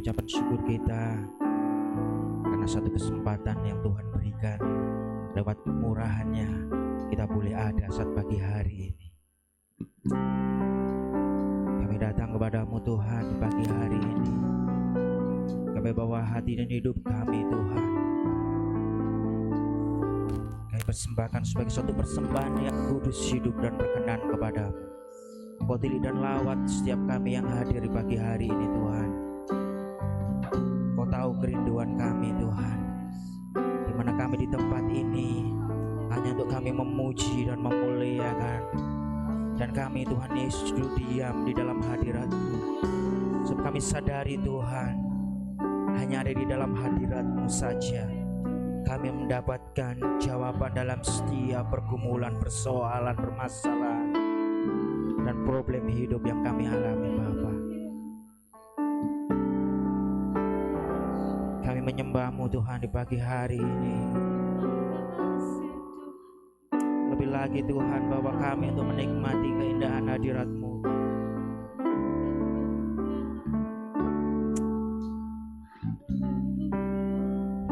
ucapan syukur kita karena satu kesempatan yang Tuhan berikan. Lewat kemurahan-Nya kita boleh ada saat pagi hari ini. Kami datang kepadamu Tuhan di pagi hari ini. Kami bawa hati dan hidup kami Tuhan. Kami persembahkan sebagai suatu persembahan yang kudus, hidup dan berkenan kepadamu. Kau pilih dan lawat setiap kami yang hadir di pagi hari ini Tuhan. Kau tahu kerinduan kami Tuhan, di mana kami di tempat ini hanya untuk kami memuji dan memuliakan. Dan kami Tuhan Yesus duduk diam di dalam hadirat-Mu. Sebab kami sadari Tuhan, hanya ada di dalam hadirat-Mu saja kami mendapatkan jawaban dalam setiap pergumulan, persoalan, permasalahan dan problem hidup yang kami alami Bapa. Kami menyembah-Mu Tuhan di pagi hari ini. Lebih lagi Tuhan, bawa kami untuk menikmati keindahan hadirat-Mu.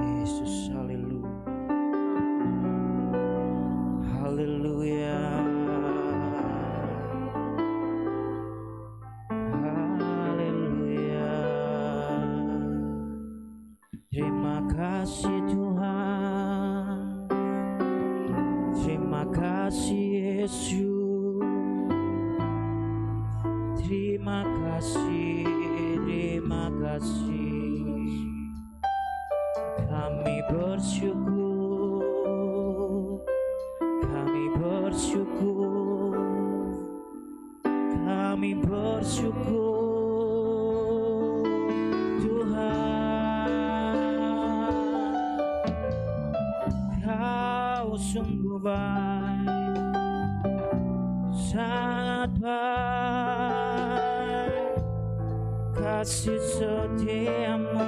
Yesus, haleluya. Haleluya. Haleluya. Terima kasih Tuhan. Terima kasih Yesus. Terima kasih, terima kasih. Kami bersyukur, kami bersyukur, kami bersyukur Tuhan. Kau sungguh baik, sangat baik, kasih setiamu,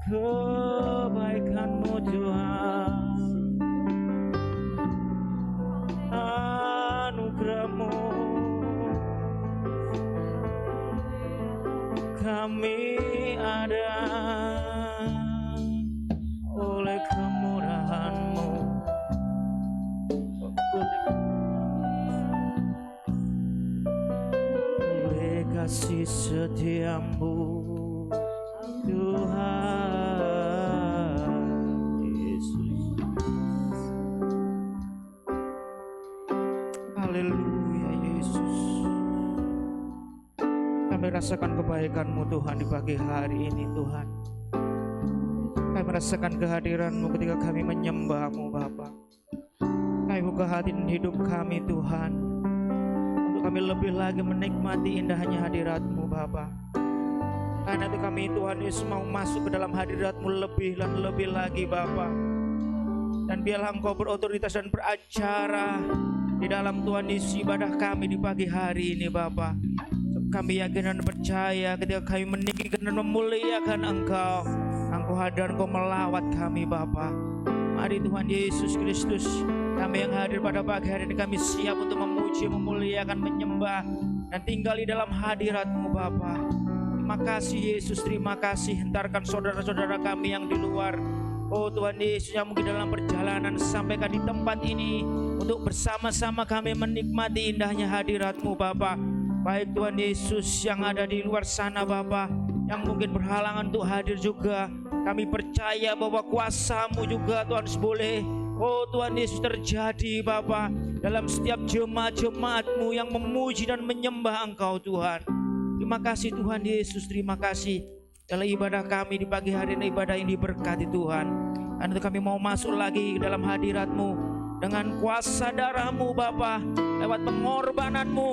kebaikan-Mu Tuhan, anugerah-Mu. Kami ada oleh kemurahan-Mu, oleh kasih setia-Mu Tuhan Yesus. Haleluya Yesus. Kami rasakan kebaikan-Mu Tuhan di pagi hari ini Tuhan. Kami merasakan kehadiran-Mu ketika kami menyembah-Mu Bapa. Kami buka hati dan hidup kami Tuhan, untuk kami lebih lagi menikmati indahnya hadirat-Mu Bapa. Karena itu kami Tuhan Yesus mau masuk ke dalam hadirat-Mu lebih dan lebih lagi Bapa. Dan biarlah Engkau berotoritas dan beracara di dalam Tuhan Yesus ibadah kami di pagi hari ini Bapa. Kami yakin dan percaya ketika kami meninggikan dan memuliakan Engkau, Engkau hadir, Engkau melawat kami Bapa. Mari Tuhan Yesus Kristus, kami yang hadir pada pagi hari ini, kami siap untuk memuji, memuliakan, menyembah dan tinggal di dalam hadirat-Mu Bapa. Terima kasih Yesus, terima kasih. Hentarkan saudara-saudara kami yang di luar, oh Tuhan Yesus, yang mungkin dalam perjalanan sampaikan di tempat ini untuk bersama-sama kami menikmati indahnya hadirat-Mu Bapa. Baik Tuhan Yesus yang ada di luar sana Bapa, yang mungkin berhalangan untuk hadir juga, kami percaya bahwa kuasa-Mu juga Tuhan Yesus boleh, oh Tuhan Yesus, terjadi Bapa dalam setiap jemaat-jemaat-Mu yang memuji dan menyembah Engkau Tuhan. Terima kasih Tuhan Yesus, terima kasih. Dalam ibadah kami di pagi hari ini, ibadah yang diberkati Tuhan. Dan itu kami mau masuk lagi ke dalam hadirat-Mu dengan kuasa darah-Mu Bapa. Lewat pengorbanan-Mu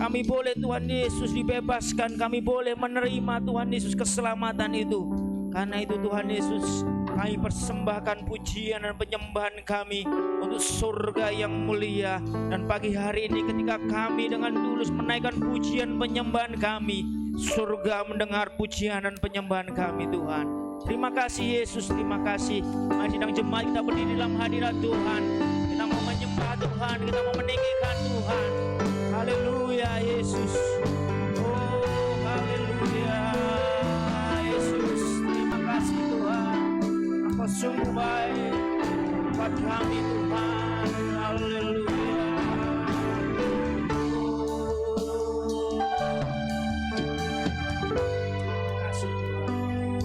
kami boleh Tuhan Yesus dibebaskan, kami boleh menerima Tuhan Yesus keselamatan itu. Karena itu Tuhan Yesus, kami persembahkan pujian dan penyembahan kami untuk surga yang mulia. Dan pagi hari ini ketika kami dengan tulus menaikkan pujian penyembahan kami, surga mendengar pujian dan penyembahan kami Tuhan. Terima kasih Yesus, terima kasih. Mari sidang jemaat kita berdiri dalam hadirat Tuhan. Kita mau menyembah Tuhan, kita mau meninggikan Tuhan. Haleluya Yesus. sungguh baik buat kami Tuhan. Haleluya. Kasih Tuhan.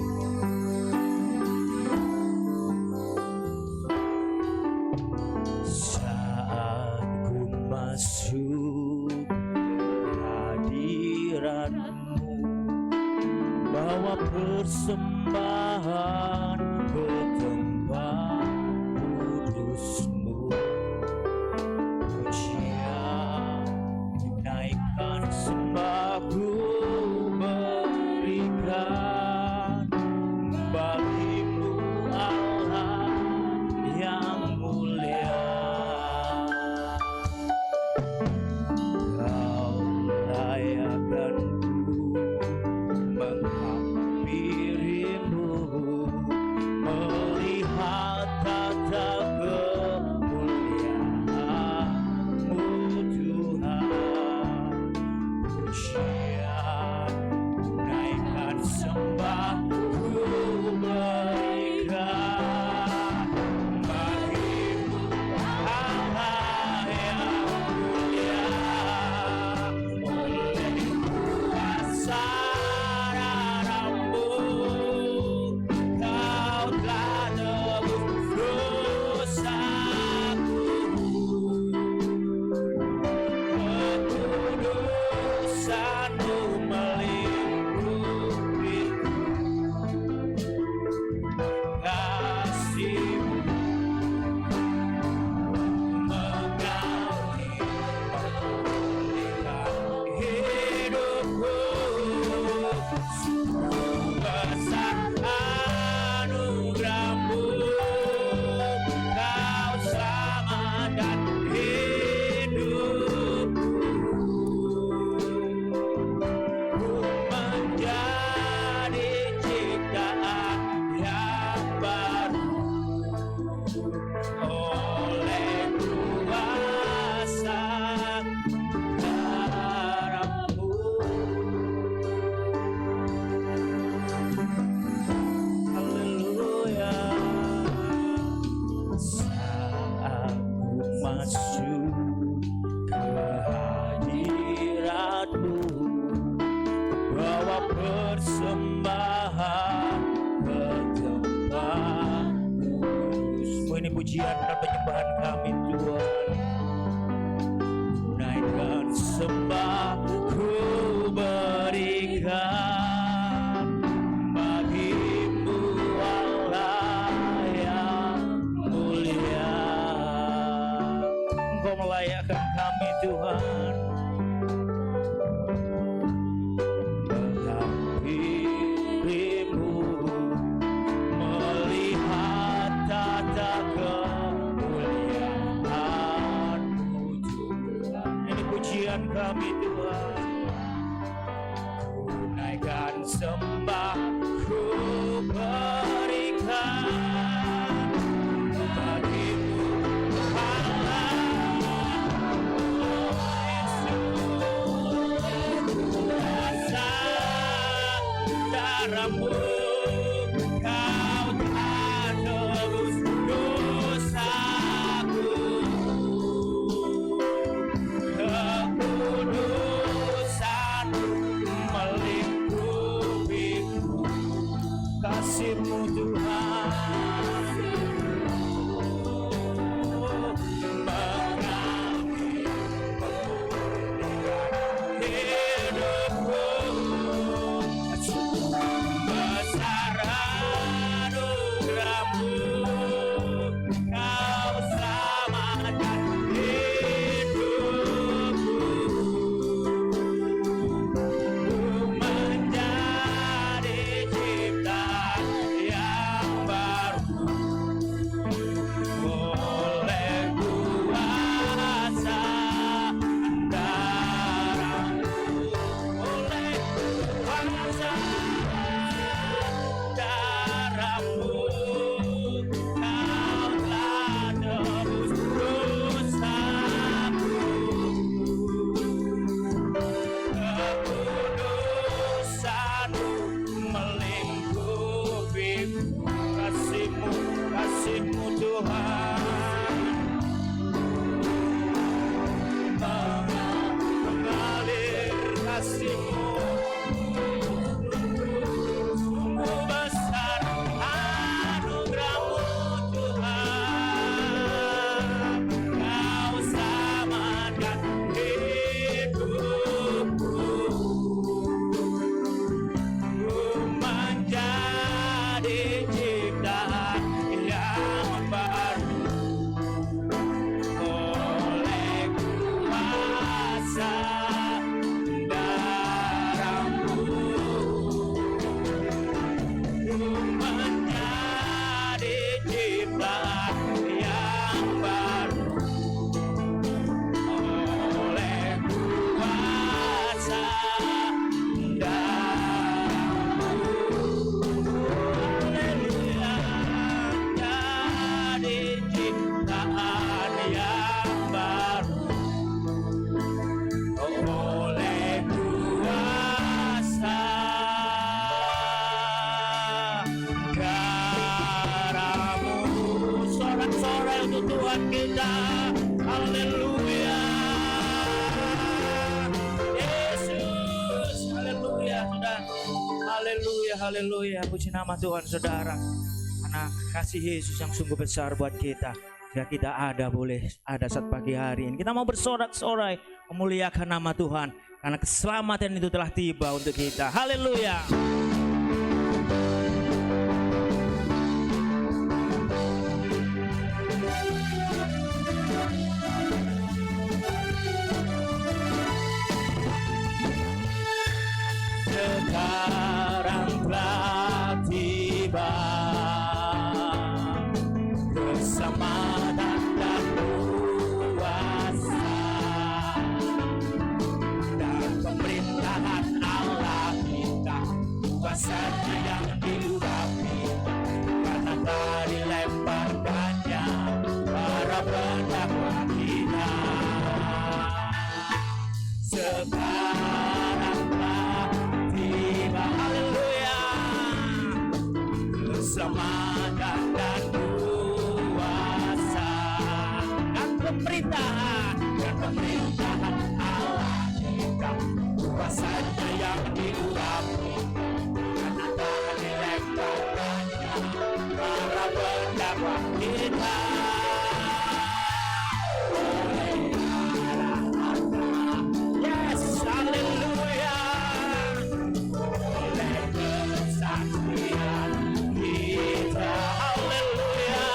Saat ku masuk hadirat-Mu, bawa persembahan ke tempat kudus-Mu, pujian naikkan sembahku berikan bagimu Allah yang mulia. Kau layakkan menghampirimu, melihat tata kemuliaan-Mu Tuhan. Pujian naikkan sembahku berikan bagimu Allah yang mulia. Oleh kuasa darah-Mu, Kau telah tebus dosaku. Kekudusan-Mu melingkupiku, kasih-Mu menggauli memulihkan hidupku. Sungguh besar anugerah-Mu, Kau selamatkan hidupku. Ku menjadi ciptaan yang baru oleh kuasa darah-Mu. Haleluya. Saat ku masuk ke hadirat-Mu, bawa persembahan ke tempat kudus-Mu. Ini pujian dan penyembahan kami Tuhan. Naikkan sembahku berikan bagimu Allah yang mulia. Engkau melayakkan kami Tuhan, menghampirimu, melihat tata kemuliaan-Mu Tuhan. Ini pujian kami Tuhan. Ku naikkan sembahku berikan bagimu Allah. Kuasa darah-Mu, Kau telah tebus dosaku. Kekudusan Tuhan kita. Haleluya. Yesus, haleluya saudara. Haleluya, haleluya. Puji nama Tuhan saudara. Karena kasih Yesus yang sungguh besar buat kita. Ya kita boleh ada saat pagi hari ini. Kita mau bersorak-sorai memuliakan nama Tuhan. Karena keselamatan itu telah tiba untuk kita. Haleluya. Sekarang telah tiba keselamatan dan kuasa dan pemerintahan Allah kita, kuasanya yang diurapi karena telah dilemparkannya para pendakwa kita. Sekarang telah tiba, haleluya, keselamatan dan kuasa dan pemerintahan Allah kita, kuasanya yang diurapi karena telah dilemparkannya para pendakwa kita. Yes, haleluya. Oleh kesaksian kita, haleluya,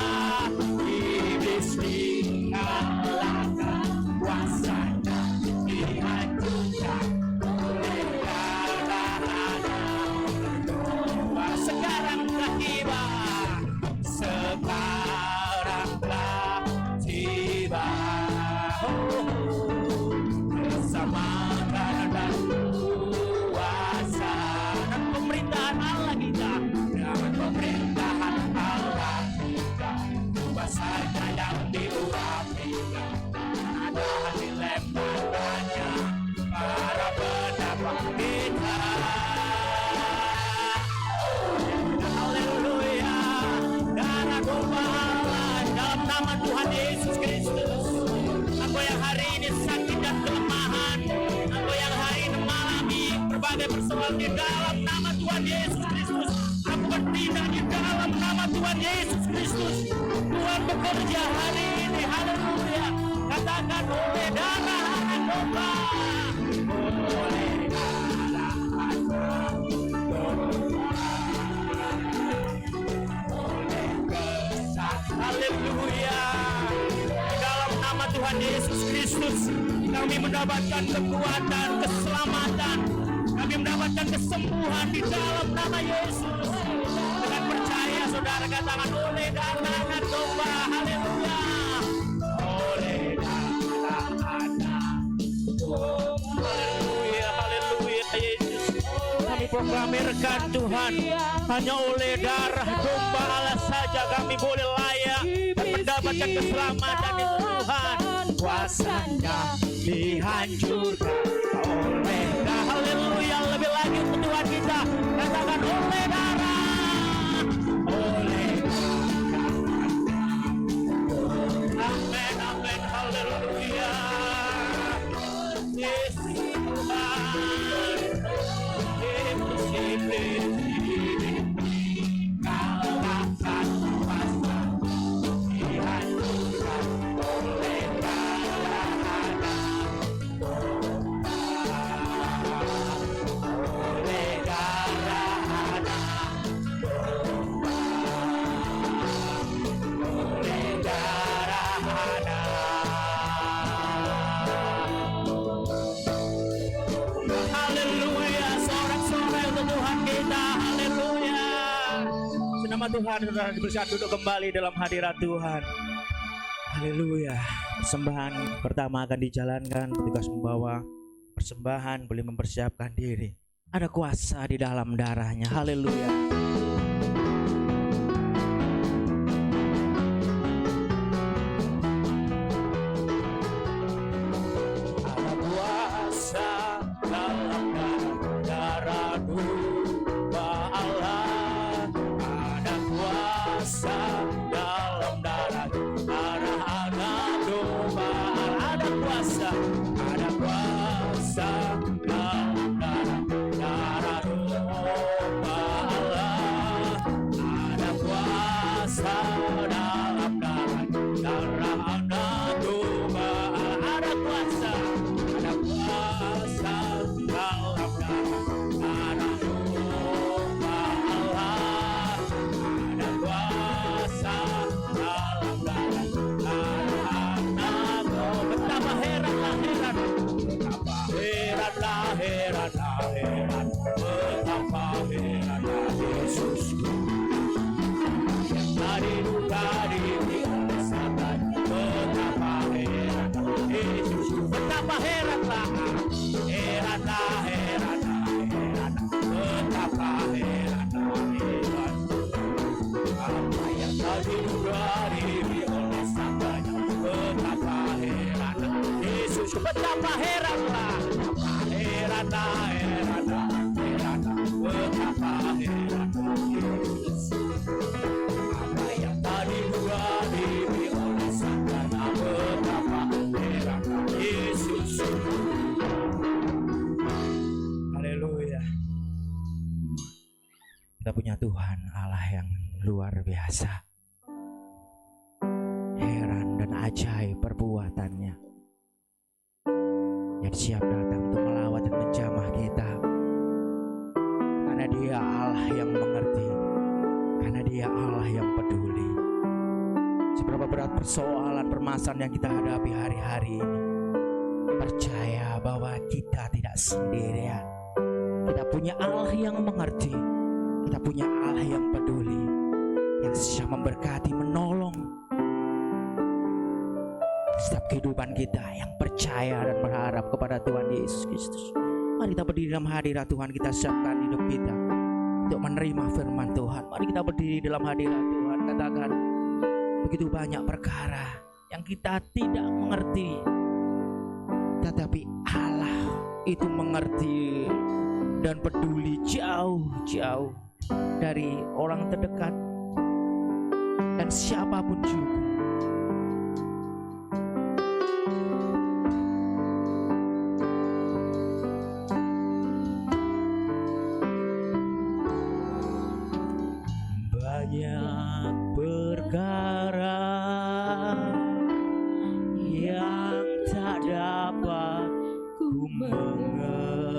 iblis dikalahkan, kuasanya dihancurkan oleh darahnya. Sekarang telah tiba, sekarang telah tiba. Keselamatan dan kuasa dan pemerintahan Allah kita, dan pemerintahan Allah kita, kuasanya yang diurapi ada dilemparkannya para pendakwa kita. Haleluya. Darah gembala dalam nama Tuhan Yesus Kristus. Aku yang hari ini sakit dan kelemahan, aku yang hari ini mengalami berbagai persoalan, di dalam nama Tuhan Yesus Kristus aku bertindak di dalam nama Tuhan Yesus Kristus. Tuhan bekerja hari ini, haleluya. Katakan oleh darah anak domba, oleh darah anak domba, oleh kesaksian, haleluya. Di dalam nama Tuhan Yesus Kristus kami mendapatkan kekuatan, keselamatan, kami mendapatkan kesembuhan di dalam nama Yesus. Dengan percaya saudara katakan oleh darah anak domba, haleluya, oleh darah anak domba, haleluya, haleluya. Yesus, kami proklamirkan Tuhan, hanya oleh darah domba Allah saja kami boleh layak dan mendapatkan keselamatan itu Tuhan. Kuasanya dihancurkan oleh darah, haleluya. Lebih lagi untuk Tuhan kita katakan oleh darah, oleh darah. Amin, amin, haleluya. Yesus Tuhan, Yesus ini kalahkan kuasa, dihancurkan oleh darah anak domba, oleh darah anak domba, oleh darah anak. Haleluya, sorak-sorai untuk Tuhan kita, haleluya. Nama Tuhan, saudara diberkati duduk kembali dalam hadirat Tuhan. Haleluya. Persembahan pertama akan dijalankan, petugas membawa persembahan boleh mempersiapkan diri. Ada kuasa di dalam darahnya, haleluya. Ada kuasa dalam darah domba Allah. Ada kuasa dalam darah ada kuasa dalam darah domba Allah, ada kuasa dalam darah anak domba Allah, ada kuasa dalam darah anak domba Allah, ada kuasa dalam darah anak domba. Betapa heranlah betapa heranlah Yesusku yang tadi duka dirasakan. Betapa heranlah Yesusku, betapa heranlah betapa heranlah apa yang tadi duka dirasakan. Betapa heranlah Yesusku, betapa heranlah betapa heranlah Yesus. Apa yang tadi gua dirasakan, betapa heranlah Yesus. Haleluya. Kita punya Tuhan Allah yang luar biasa, heran dan ajaib perbuatannya, yang siap datang untuk melawat dan menjamah kita. Karena Dia Allah yang mengerti, karena Dia Allah yang peduli. Seberapa berat persoalan permasalahan yang kita hadapi hari-hari ini, percaya bahwa kita tidak sendirian. Kita punya Allah yang mengerti, kita punya Allah yang peduli, yang siap memberkati, menolong setiap kehidupan kita yang percaya dan berharap kepada Tuhan Yesus Kristus. Mari kita berdiri dalam hadirat Tuhan, kita siapkan hidup kita untuk menerima firman Tuhan. Mari kita berdiri dalam hadirat Tuhan, katakan, begitu banyak perkara yang kita tidak mengerti, tetapi Allah itu mengerti dan peduli jauh-jauh dari orang terdekat dan siapapun juga. Banyak perkara yang tak dapat ku mengerti,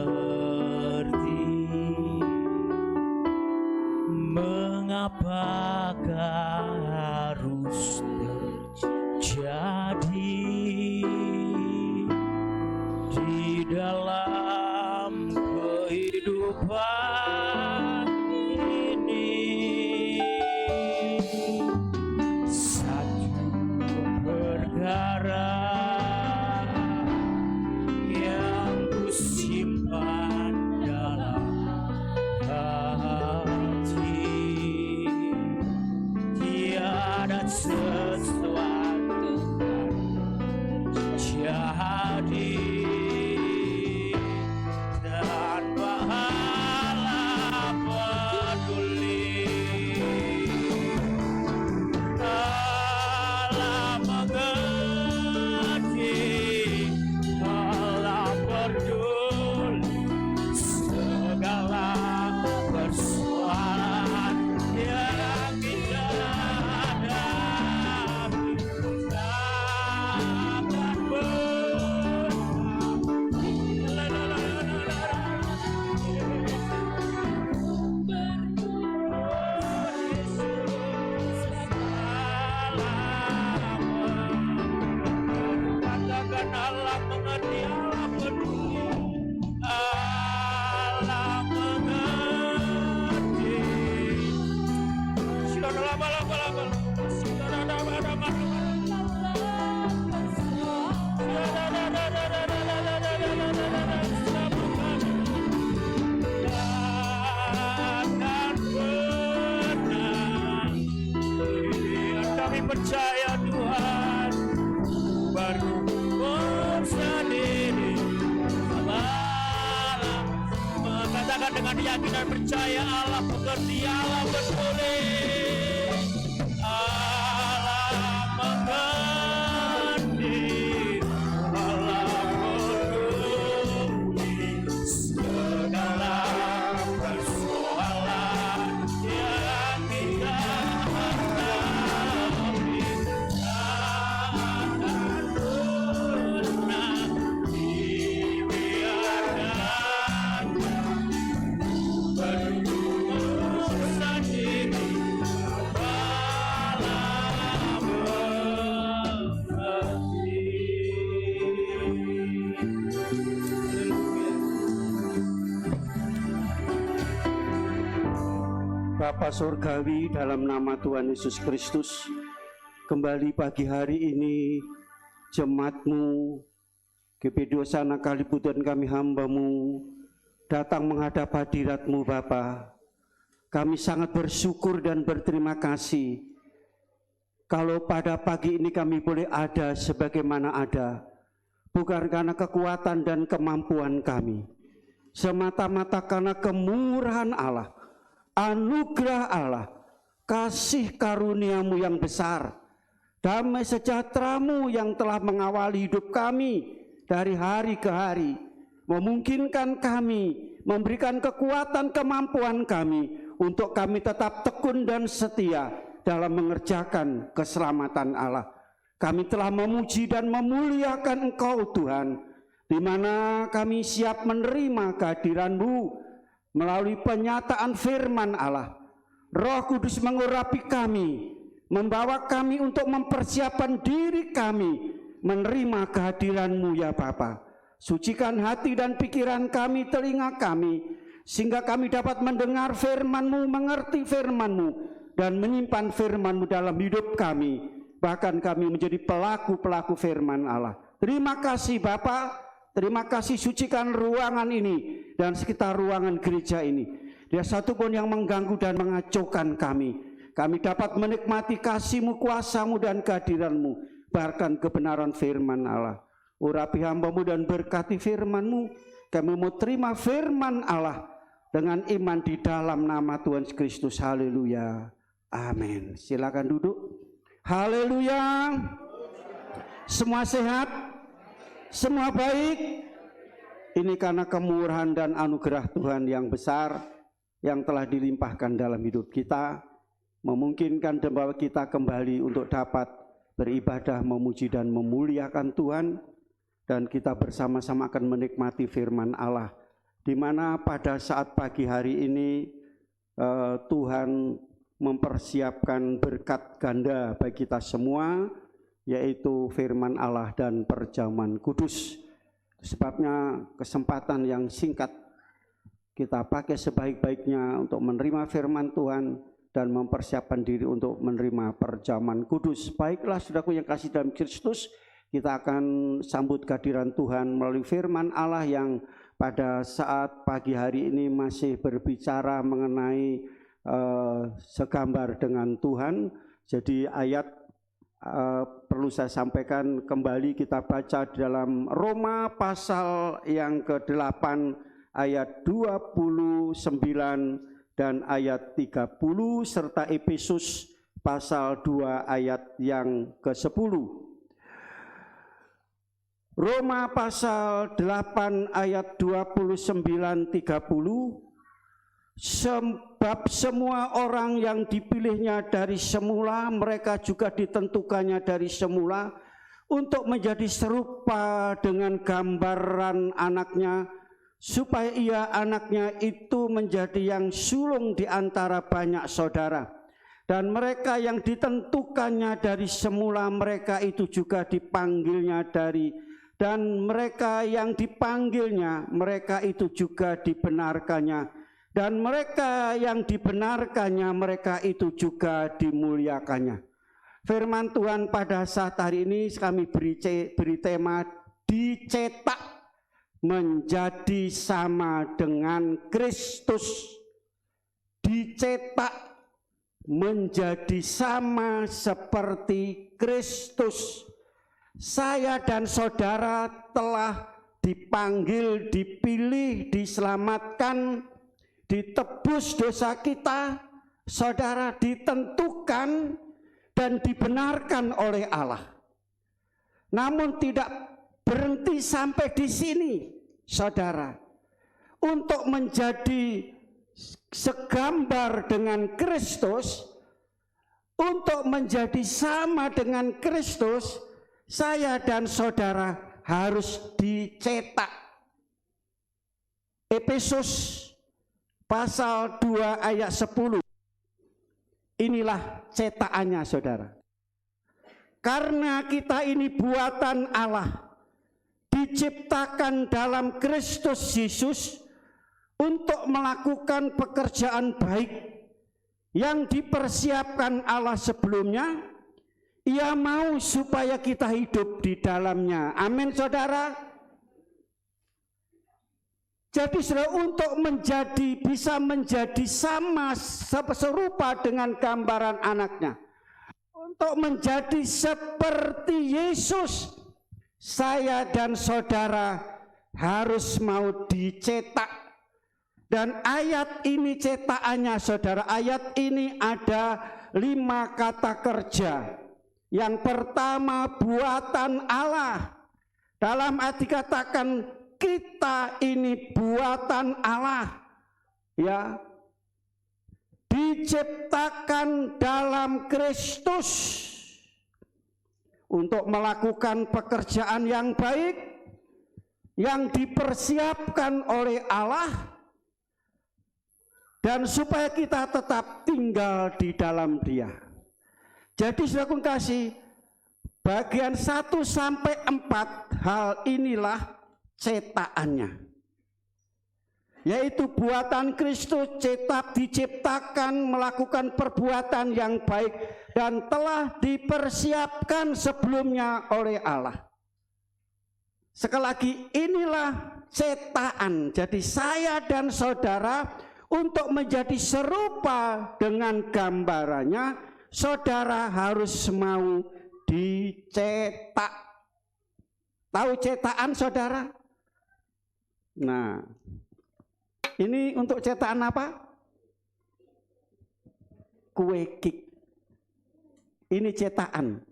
mengapakah harus terjadi di dalam kehidupan ini. Satu perkara yang ku simpan dalam hati, tiada sesuatu jadi tanpa Allah peduli. Allah mengerti, Allah peduli segala persoalan yang kita hadapi. Takkan katakan Allah mengerti, Allah peduli, Allah mengerti. Kami percaya Tuhan baru sendiri. Allah mengatakan dengan yakin dan percaya, Allah mengerti, Allah peduli, Allah mengerti, Bapa Surgawi, dalam nama Tuhan Yesus Kristus, kembali pagi hari ini jemaat-Mu, GP Dosana Kaliputan kami hamba-Mu, datang menghadap hadirat-Mu Bapa. Kami sangat bersyukur dan berterima kasih kalau pada pagi ini kami boleh ada sebagaimana ada, bukan karena kekuatan dan kemampuan kami, semata-mata karena kemurahan Allah, anugerah Allah, kasih karunia-Mu yang besar, damai sejahtera-Mu yang telah mengawali hidup kami dari hari ke hari, memungkinkan kami, memberikan kekuatan kemampuan kami untuk kami tetap tekun dan setia dalam mengerjakan keselamatan Allah. Kami telah memuji dan memuliakan Engkau Tuhan, di mana kami siap menerima kehadiran-Mu melalui penyataan firman Allah. Roh Kudus mengurapi kami, membawa kami untuk mempersiapkan diri kami menerima kehadiran-Mu ya Bapa. Sucikan hati dan pikiran kami, telinga kami, sehingga kami dapat mendengar firman-Mu, mengerti firman-Mu, dan menyimpan firman-Mu dalam hidup kami. Bahkan kami menjadi pelaku-pelaku firman Allah. Terima kasih Bapa. Terima kasih, sucikan ruangan ini dan sekitar ruangan gereja ini. Tidak satupun yang mengganggu dan mengacaukan kami. Kami dapat menikmati kasih-Mu, kuasa-Mu dan kehadiran-Mu, bahkan kebenaran firman Allah. Urapi hamba-Mu dan berkati firman-Mu. Kami mau terima firman Allah dengan iman di dalam nama Tuhan Kristus. Haleluya. Amin. Silakan duduk. Haleluya. Semua sehat? Semua baik? Ini karena kemurahan dan anugerah Tuhan yang besar yang telah dilimpahkan dalam hidup kita, memungkinkan bahwa kita kembali untuk dapat beribadah, memuji dan memuliakan Tuhan, dan kita bersama-sama akan menikmati firman Allah, di mana pada saat pagi hari ini Tuhan mempersiapkan berkat ganda bagi kita semua, yaitu firman Allah dan perjamuan kudus. Sebabnya kesempatan yang singkat kita pakai sebaik-baiknya untuk menerima firman Tuhan dan mempersiapkan diri untuk menerima perjamuan kudus. Baiklah saudaraku yang kasih dalam Kristus, kita akan sambut kehadiran Tuhan melalui firman Allah yang pada saat pagi hari ini masih berbicara mengenai segambar dengan Tuhan. Jadi ayat perlu saya sampaikan kembali, kita baca dalam Roma pasal yang ke-8 ayat 29 dan ayat 30 serta Efesus pasal 2 ayat yang ke-10. Roma pasal 8 ayat 29-30. Sebab semua orang yang dipilihnya dari semula, mereka juga ditentukannya dari semula untuk menjadi serupa dengan gambaran anaknya, supaya ia anaknya itu menjadi yang sulung di antara banyak saudara. Dan mereka yang ditentukannya dari semula, mereka itu juga dipanggilnya dan mereka yang dipanggilnya, mereka itu juga dibenarkannya. Dan mereka yang dibenarkannya, mereka itu juga dimuliakannya. Firman Tuhan pada saat hari ini kami beri tema dicetak menjadi sama dengan Kristus. Dicetak menjadi sama seperti Kristus. Saya dan saudara telah dipanggil, dipilih, diselamatkan, ditebus dosa kita. Saudara ditentukan dan dibenarkan oleh Allah. Namun tidak berhenti sampai di sini, saudara. Untuk menjadi segambar dengan Kristus, untuk menjadi sama dengan Kristus, saya dan saudara harus dicetak. Efesus pasal 2 ayat 10. Inilah cetakannya saudara. Karena kita ini buatan Allah, diciptakan dalam Kristus Yesus untuk melakukan pekerjaan baik yang dipersiapkan Allah sebelumnya, Ia mau supaya kita hidup di dalamnya. Amin, saudara. Jadi saudara, untuk bisa menjadi sama serupa dengan gambaran anaknya, untuk menjadi seperti Yesus, saya dan saudara harus mau dicetak. Dan ayat ini cetakannya, saudara, ayat ini ada 5 kata kerja. Yang pertama, buatan Allah. Dalam arti katakan kita ini buatan Allah, ya, diciptakan dalam Kristus untuk melakukan pekerjaan yang baik yang dipersiapkan oleh Allah, dan supaya kita tetap tinggal di dalam Dia. Jadi saudara kasih, bagian 1 sampai 4 hal inilah cetakannya, yaitu buatan Kristus, diciptakan melakukan perbuatan yang baik dan telah dipersiapkan sebelumnya oleh Allah. Sekali lagi, inilah cetakan. Jadi saya dan saudara untuk menjadi serupa dengan gambarannya, saudara harus mau dicetak. Tahu cetakan, saudara? Nah, ini untuk cetakan apa? Kue kik. Ini cetakan,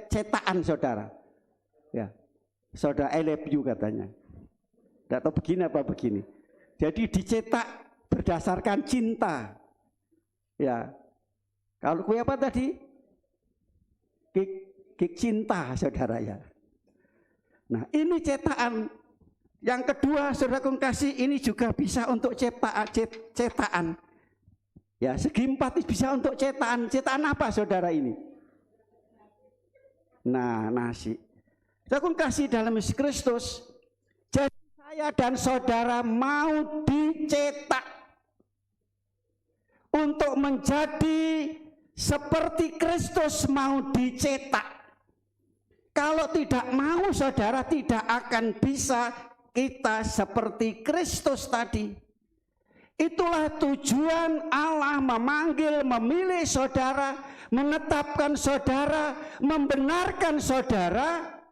cetakan, saudara. Ya, saudara, I love you katanya. Tidak tahu begini apa begini. Jadi dicetak berdasarkan cinta. Ya, kalau kue apa tadi? Kik cinta, saudara, ya. Nah, ini cetakan. Yang kedua, saudara kasih, ini juga bisa untuk cetakan. Ya, segi 4 bisa untuk cetakan. Cetakan apa, saudara, ini? Nah, nasi. Saudara kasih dalam Yesus Kristus. Jadi saya dan saudara mau dicetak untuk menjadi seperti Kristus, mau dicetak. Kalau tidak mau, saudara, tidak akan bisa kita seperti Kristus tadi. Itulah tujuan Allah memanggil, memilih saudara, menetapkan saudara, membenarkan saudara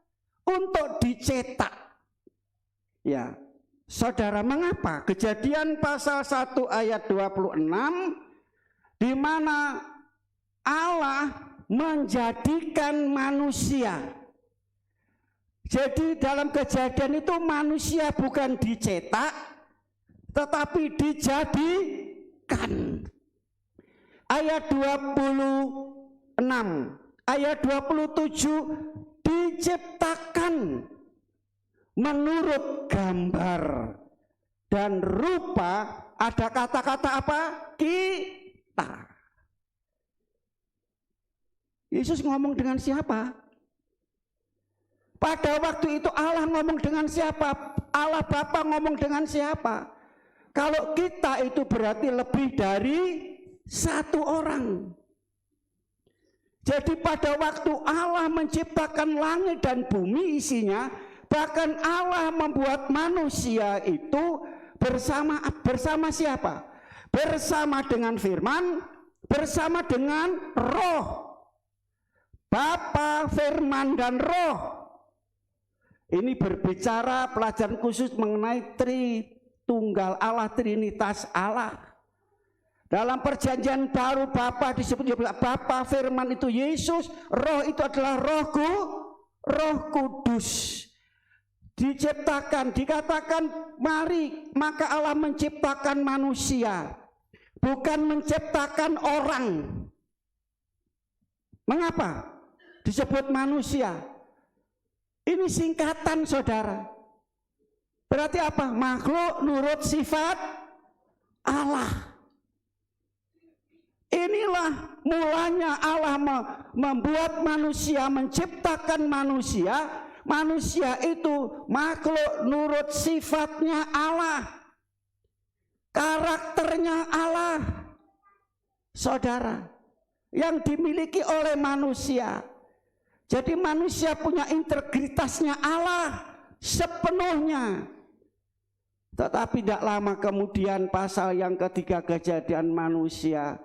untuk dicetak. Ya, saudara, mengapa? Kejadian pasal 1 ayat 26, di mana Allah menjadikan manusia. Jadi dalam Kejadian itu manusia bukan dicetak, tetapi dijadikan. Ayat 26, ayat 27, diciptakan menurut gambar dan rupa. Ada kata-kata apa? Kita. Yesus ngomong dengan siapa? Pada waktu itu Allah ngomong dengan siapa? Allah Bapa ngomong dengan siapa? Kalau kita itu berarti lebih dari 1 orang. Jadi pada waktu Allah menciptakan langit dan bumi isinya, bahkan Allah membuat manusia itu bersama siapa? Bersama dengan firman, bersama dengan roh. Bapa, firman, dan roh. Ini berbicara pelajaran khusus mengenai Tritunggal Allah, Trinitas Allah. Dalam perjanjian baru Bapa disebut Bapa, firman itu Yesus, roh itu adalah Roh Kudus. Diciptakan, dikatakan mari, maka Allah menciptakan manusia, bukan menciptakan orang. Mengapa disebut manusia? Ini singkatan, saudara. Berarti apa? Makhluk nurut sifat Allah. Inilah mulanya Allah membuat manusia, menciptakan manusia. Manusia itu makhluk nurut sifatnya Allah, karakternya Allah. saudara, yang dimiliki oleh manusia. Jadi manusia punya integritasnya Allah sepenuhnya. Tetapi tidak lama kemudian pasal yang ketiga Kejadian, manusia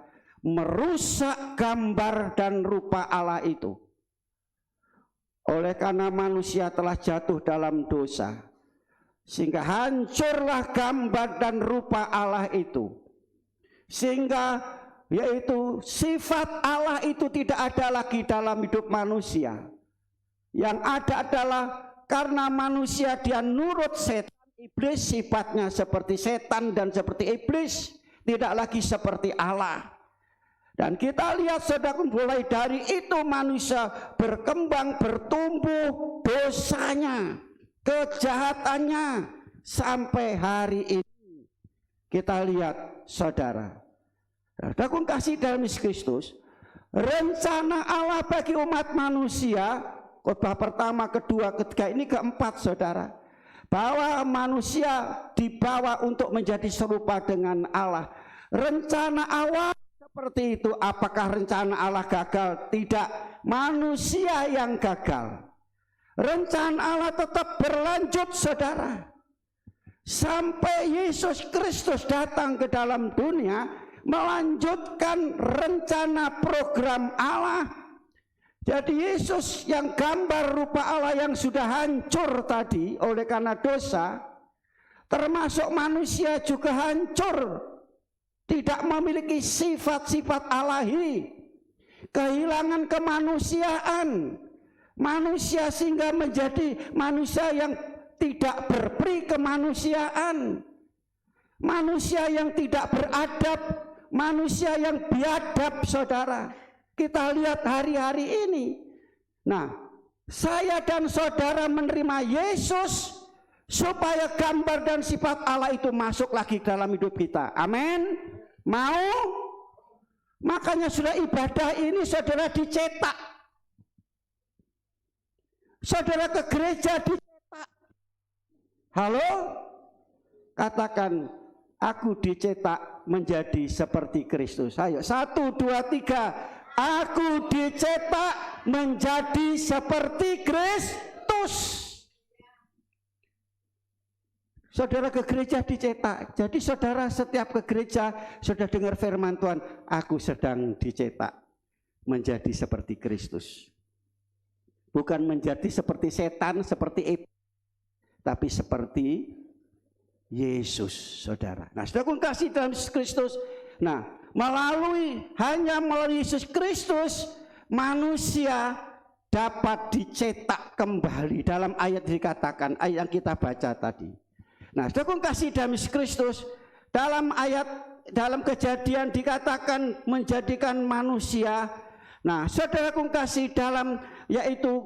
merusak gambar dan rupa Allah itu. Oleh karena manusia telah jatuh dalam dosa, sehingga hancurlah gambar dan rupa Allah itu. Sehingga yaitu sifat Allah itu tidak ada lagi dalam hidup manusia. Yang ada adalah karena manusia dia nurut setan, iblis, sifatnya seperti setan dan seperti iblis, tidak lagi seperti Allah. Dan kita lihat saudara, mulai dari itu manusia berkembang, bertumbuh dosanya, kejahatannya, sampai hari ini. Kita lihat saudara, saudara kasih dalam Yesus Kristus, rencana Allah bagi umat manusia, khotbah pertama, kedua, ketiga, ini keempat saudara, bahwa manusia dibawa untuk menjadi serupa dengan Allah. Rencana Allah seperti itu. Apakah rencana Allah gagal? Tidak, manusia yang gagal. Rencana Allah tetap berlanjut saudara, sampai Yesus Kristus datang ke dalam dunia, melanjutkan rencana program Allah. Jadi Yesus yang gambar rupa Allah yang sudah hancur tadi oleh karena dosa, termasuk manusia juga hancur, tidak memiliki sifat-sifat Allahi, kehilangan kemanusiaan manusia sehingga menjadi manusia yang tidak berperi kemanusiaan, manusia yang tidak beradab, manusia yang biadab saudara. Kita lihat hari-hari ini. Nah, saya dan saudara menerima Yesus supaya gambar dan sifat Allah itu masuk lagi dalam hidup kita. Amin. Mau? Makanya sudah ibadah ini saudara dicetak. Saudara ke gereja dicetak. Halo? Katakan, aku dicetak menjadi seperti Kristus. Ayo, 1, 2, 3. Aku dicetak menjadi seperti Kristus. Saudara ke gereja dicetak. Jadi saudara setiap ke gereja, saudara dengar firman Tuhan, aku sedang dicetak menjadi seperti Kristus. Bukan menjadi seperti setan, seperti iblis, tapi seperti Yesus, saudara. Nah, saudara kasih dalam Yesus Kristus. Nah, hanya melalui Yesus Kristus, manusia dapat dicetak kembali. Dalam ayat dikatakan, ayat yang kita baca tadi. Nah, saudara kasih dalam Yesus Kristus, dalam Kejadian dikatakan menjadikan manusia. Nah, saudara kasih dalam yaitu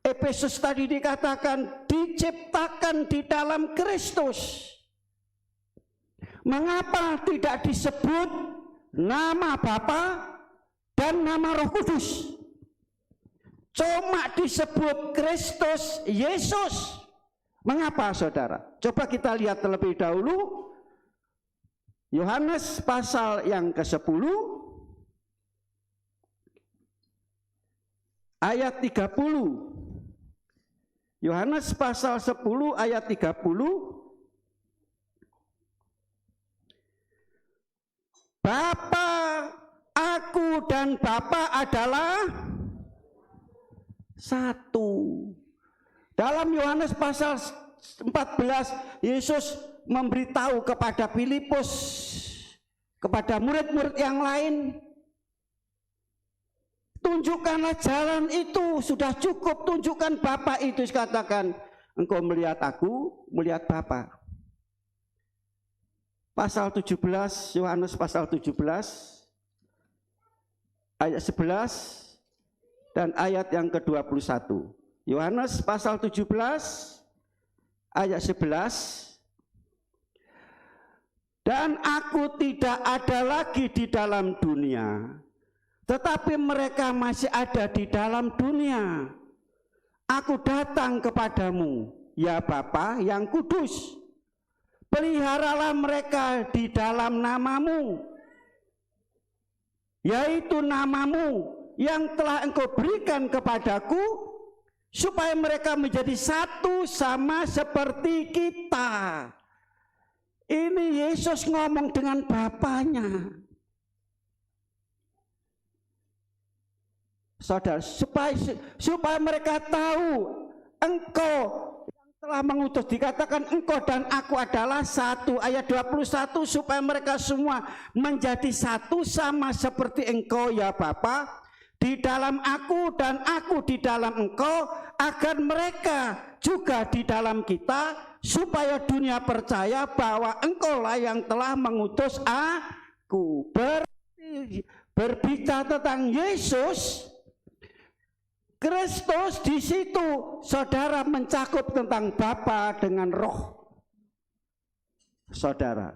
Efesus tadi dikatakan diciptakan di dalam Kristus. Mengapa tidak disebut nama Bapa dan nama Roh Kudus? Cuma disebut Kristus Yesus. Mengapa saudara? Coba kita lihat terlebih dahulu Yohanes pasal yang ke-10 ayat 30. Yohanes pasal 10 ayat 30. Bapa, aku dan Bapa adalah satu. Dalam Yohanes pasal 14, Yesus memberitahu kepada Filipus, kepada murid-murid yang lain, tunjukkanlah jalan itu, sudah cukup, tunjukkan Bapa itu. Katakan, engkau melihat aku, melihat Bapa. Pasal 17, Yohanes pasal 17, ayat 11 dan ayat yang ke-21. Yohanes pasal 17 ayat 11. Dan aku tidak ada lagi di dalam dunia, tetapi mereka masih ada di dalam dunia. Aku datang kepadamu, ya Bapa yang kudus. Peliharalah mereka di dalam namamu, yaitu namamu yang telah engkau berikan kepadaku, supaya mereka menjadi satu sama seperti kita. Ini Yesus ngomong dengan Bapaknya. Saudara, supaya mereka tahu engkau yang telah mengutus, dikatakan engkau dan aku adalah satu. Ayat 21, supaya mereka semua menjadi satu sama seperti engkau ya Bapa, di dalam aku dan aku di dalam engkau, agar mereka juga di dalam kita, supaya dunia percaya bahwa engkaulah yang telah mengutus aku. Berbicara tentang Yesus Kristus, di situ saudara mencakup tentang Bapa dengan Roh. Saudara.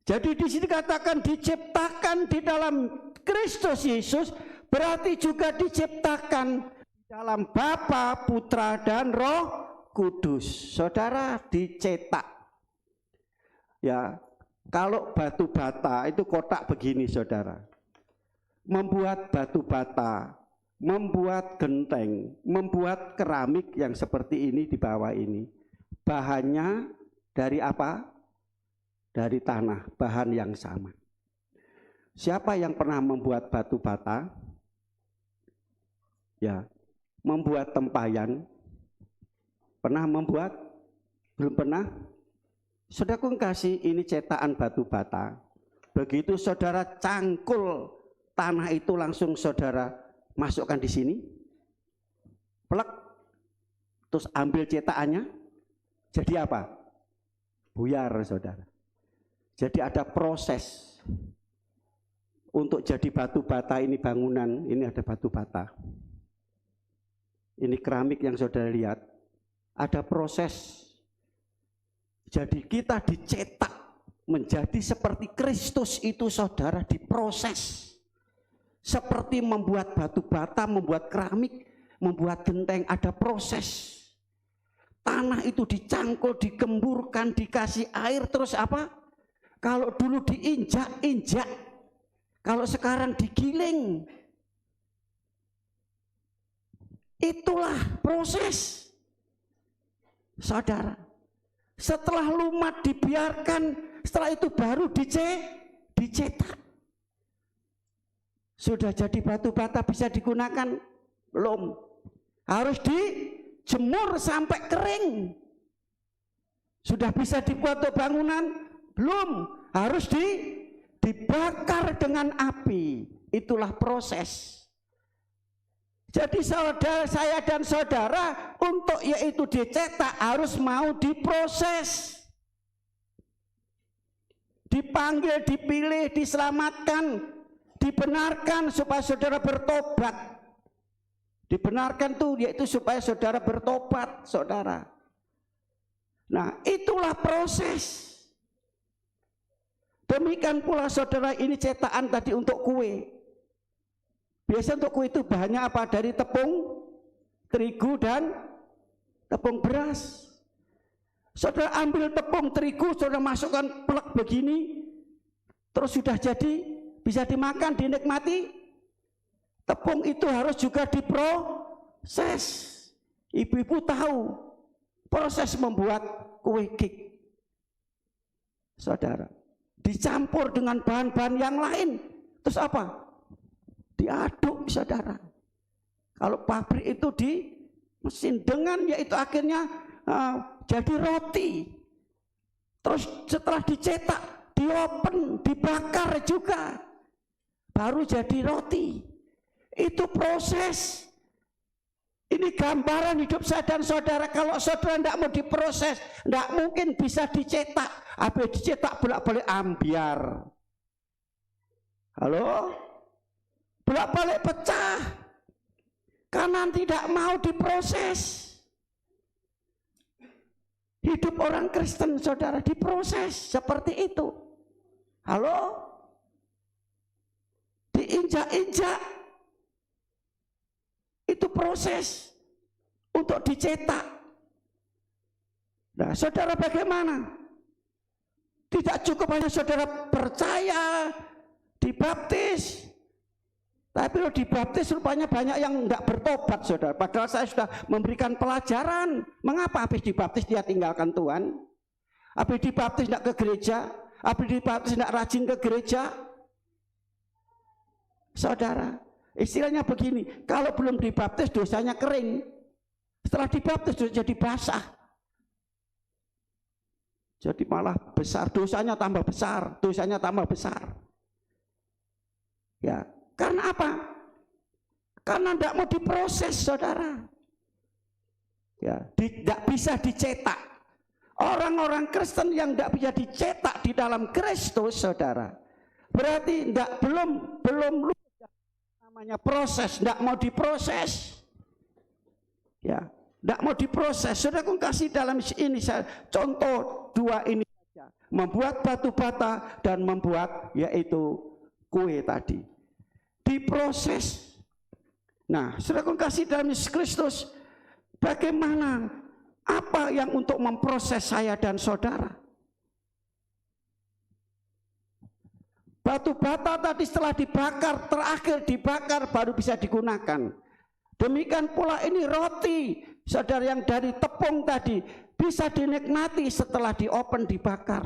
Jadi di sini katakan diciptakan di dalam Kristus Yesus, berarti juga diciptakan di dalam Bapa, Putra dan Roh Kudus. Saudara, dicetak. Ya, kalau batu bata itu kotak begini, saudara. Membuat batu bata, membuat genteng, membuat keramik yang seperti ini di bawah ini, bahannya dari apa? Dari tanah, bahan yang sama. Siapa yang pernah membuat batu bata? Ya, membuat tempayan. Pernah membuat? Belum pernah? Saudaraku kasih, ini cetakan batu bata. Begitu saudara cangkul tanah itu, langsung saudara masukkan di sini, plek, terus ambil cetakannya, jadi apa? Buyar, saudara. Jadi ada proses untuk jadi batu bata. Ini bangunan, ini ada batu bata. Ini keramik yang saudara lihat, ada proses. Jadi kita dicetak menjadi seperti Kristus itu, saudara, diproses. Seperti membuat batu bata, membuat keramik, membuat genteng, ada proses. Tanah itu dicangkul, dikemburkan, dikasih air, terus apa? Kalau dulu diinjak-injak, kalau sekarang digiling. Itulah proses. Saudara, setelah lumat dibiarkan, setelah itu baru dicetak. Sudah jadi batu bata bisa digunakan? Belum. Harus dijemur sampai kering. Sudah bisa dibuat bangunan? Belum. Harus dibakar dengan api. Itulah proses. Jadi saudara, saya dan saudara untuk yaitu dicetak harus mau diproses. Dipanggil, dipilih, diselamatkan, dibenarkan supaya saudara bertobat. Dibenarkan tuh yaitu supaya saudara bertobat, saudara. Nah, itulah proses. Demikian pula saudara, ini cetakan tadi untuk kue. Biasa untuk kue itu bahannya apa? Dari tepung terigu dan tepung beras. Saudara ambil tepung terigu, saudara masukkan plek begini, terus sudah jadi, bisa dimakan, dinikmati. Tepung itu harus juga diproses. Ibu-ibu tahu proses membuat kue cake. Saudara, dicampur dengan bahan-bahan yang lain. Terus apa? Diaduk, saudara. Kalau pabrik itu di mesin dengan yaitu akhirnya jadi roti. Terus setelah dicetak, diopen, dibakar juga, baru jadi roti. Itu proses. Ini gambaran hidup saya dan saudara. Kalau saudara tidak mau diproses, tidak mungkin bisa dicetak. Habis dicetak bolak-balik ambiar. Halo? Bolak-balik pecah. Karena tidak mau diproses. Hidup orang Kristen, saudara, diproses seperti itu. Halo? Diinjak-injak. Itu proses untuk dicetak. Nah, saudara bagaimana? Tidak cukup hanya saudara percaya, dibaptis, Tapi kalau dibaptis rupanya banyak yang enggak bertobat, saudara. Padahal saya sudah memberikan pelajaran. Mengapa habis dibaptis dia tinggalkan Tuhan? Habis dibaptis enggak ke gereja? Habis dibaptis enggak rajin ke gereja? Saudara, istilahnya begini, kalau belum dibaptis dosanya kering. Setelah dibaptis jadi basah. Jadi malah besar, dosanya tambah besar, dosanya tambah besar. Ya, karena apa? Karena tidak mau diproses, saudara. Ya, tidak bisa dicetak. Orang-orang Kristen yang tidak bisa dicetak di dalam Kristus, saudara, berarti belum namanya proses, tidak mau diproses. Ya, tidak mau diproses. Saudara kasih dalam ini saya contoh dua ini saja, membuat batu bata dan membuat yaitu kue tadi. Diproses. Nah, saudara kasih dalam Yesus Kristus, bagaimana, apa yang untuk memproses saya dan saudara? Batu bata tadi setelah dibakar, terakhir dibakar baru bisa digunakan. Demikian pula ini roti, saudara, yang dari tepung tadi bisa dinikmati setelah diopen, dibakar.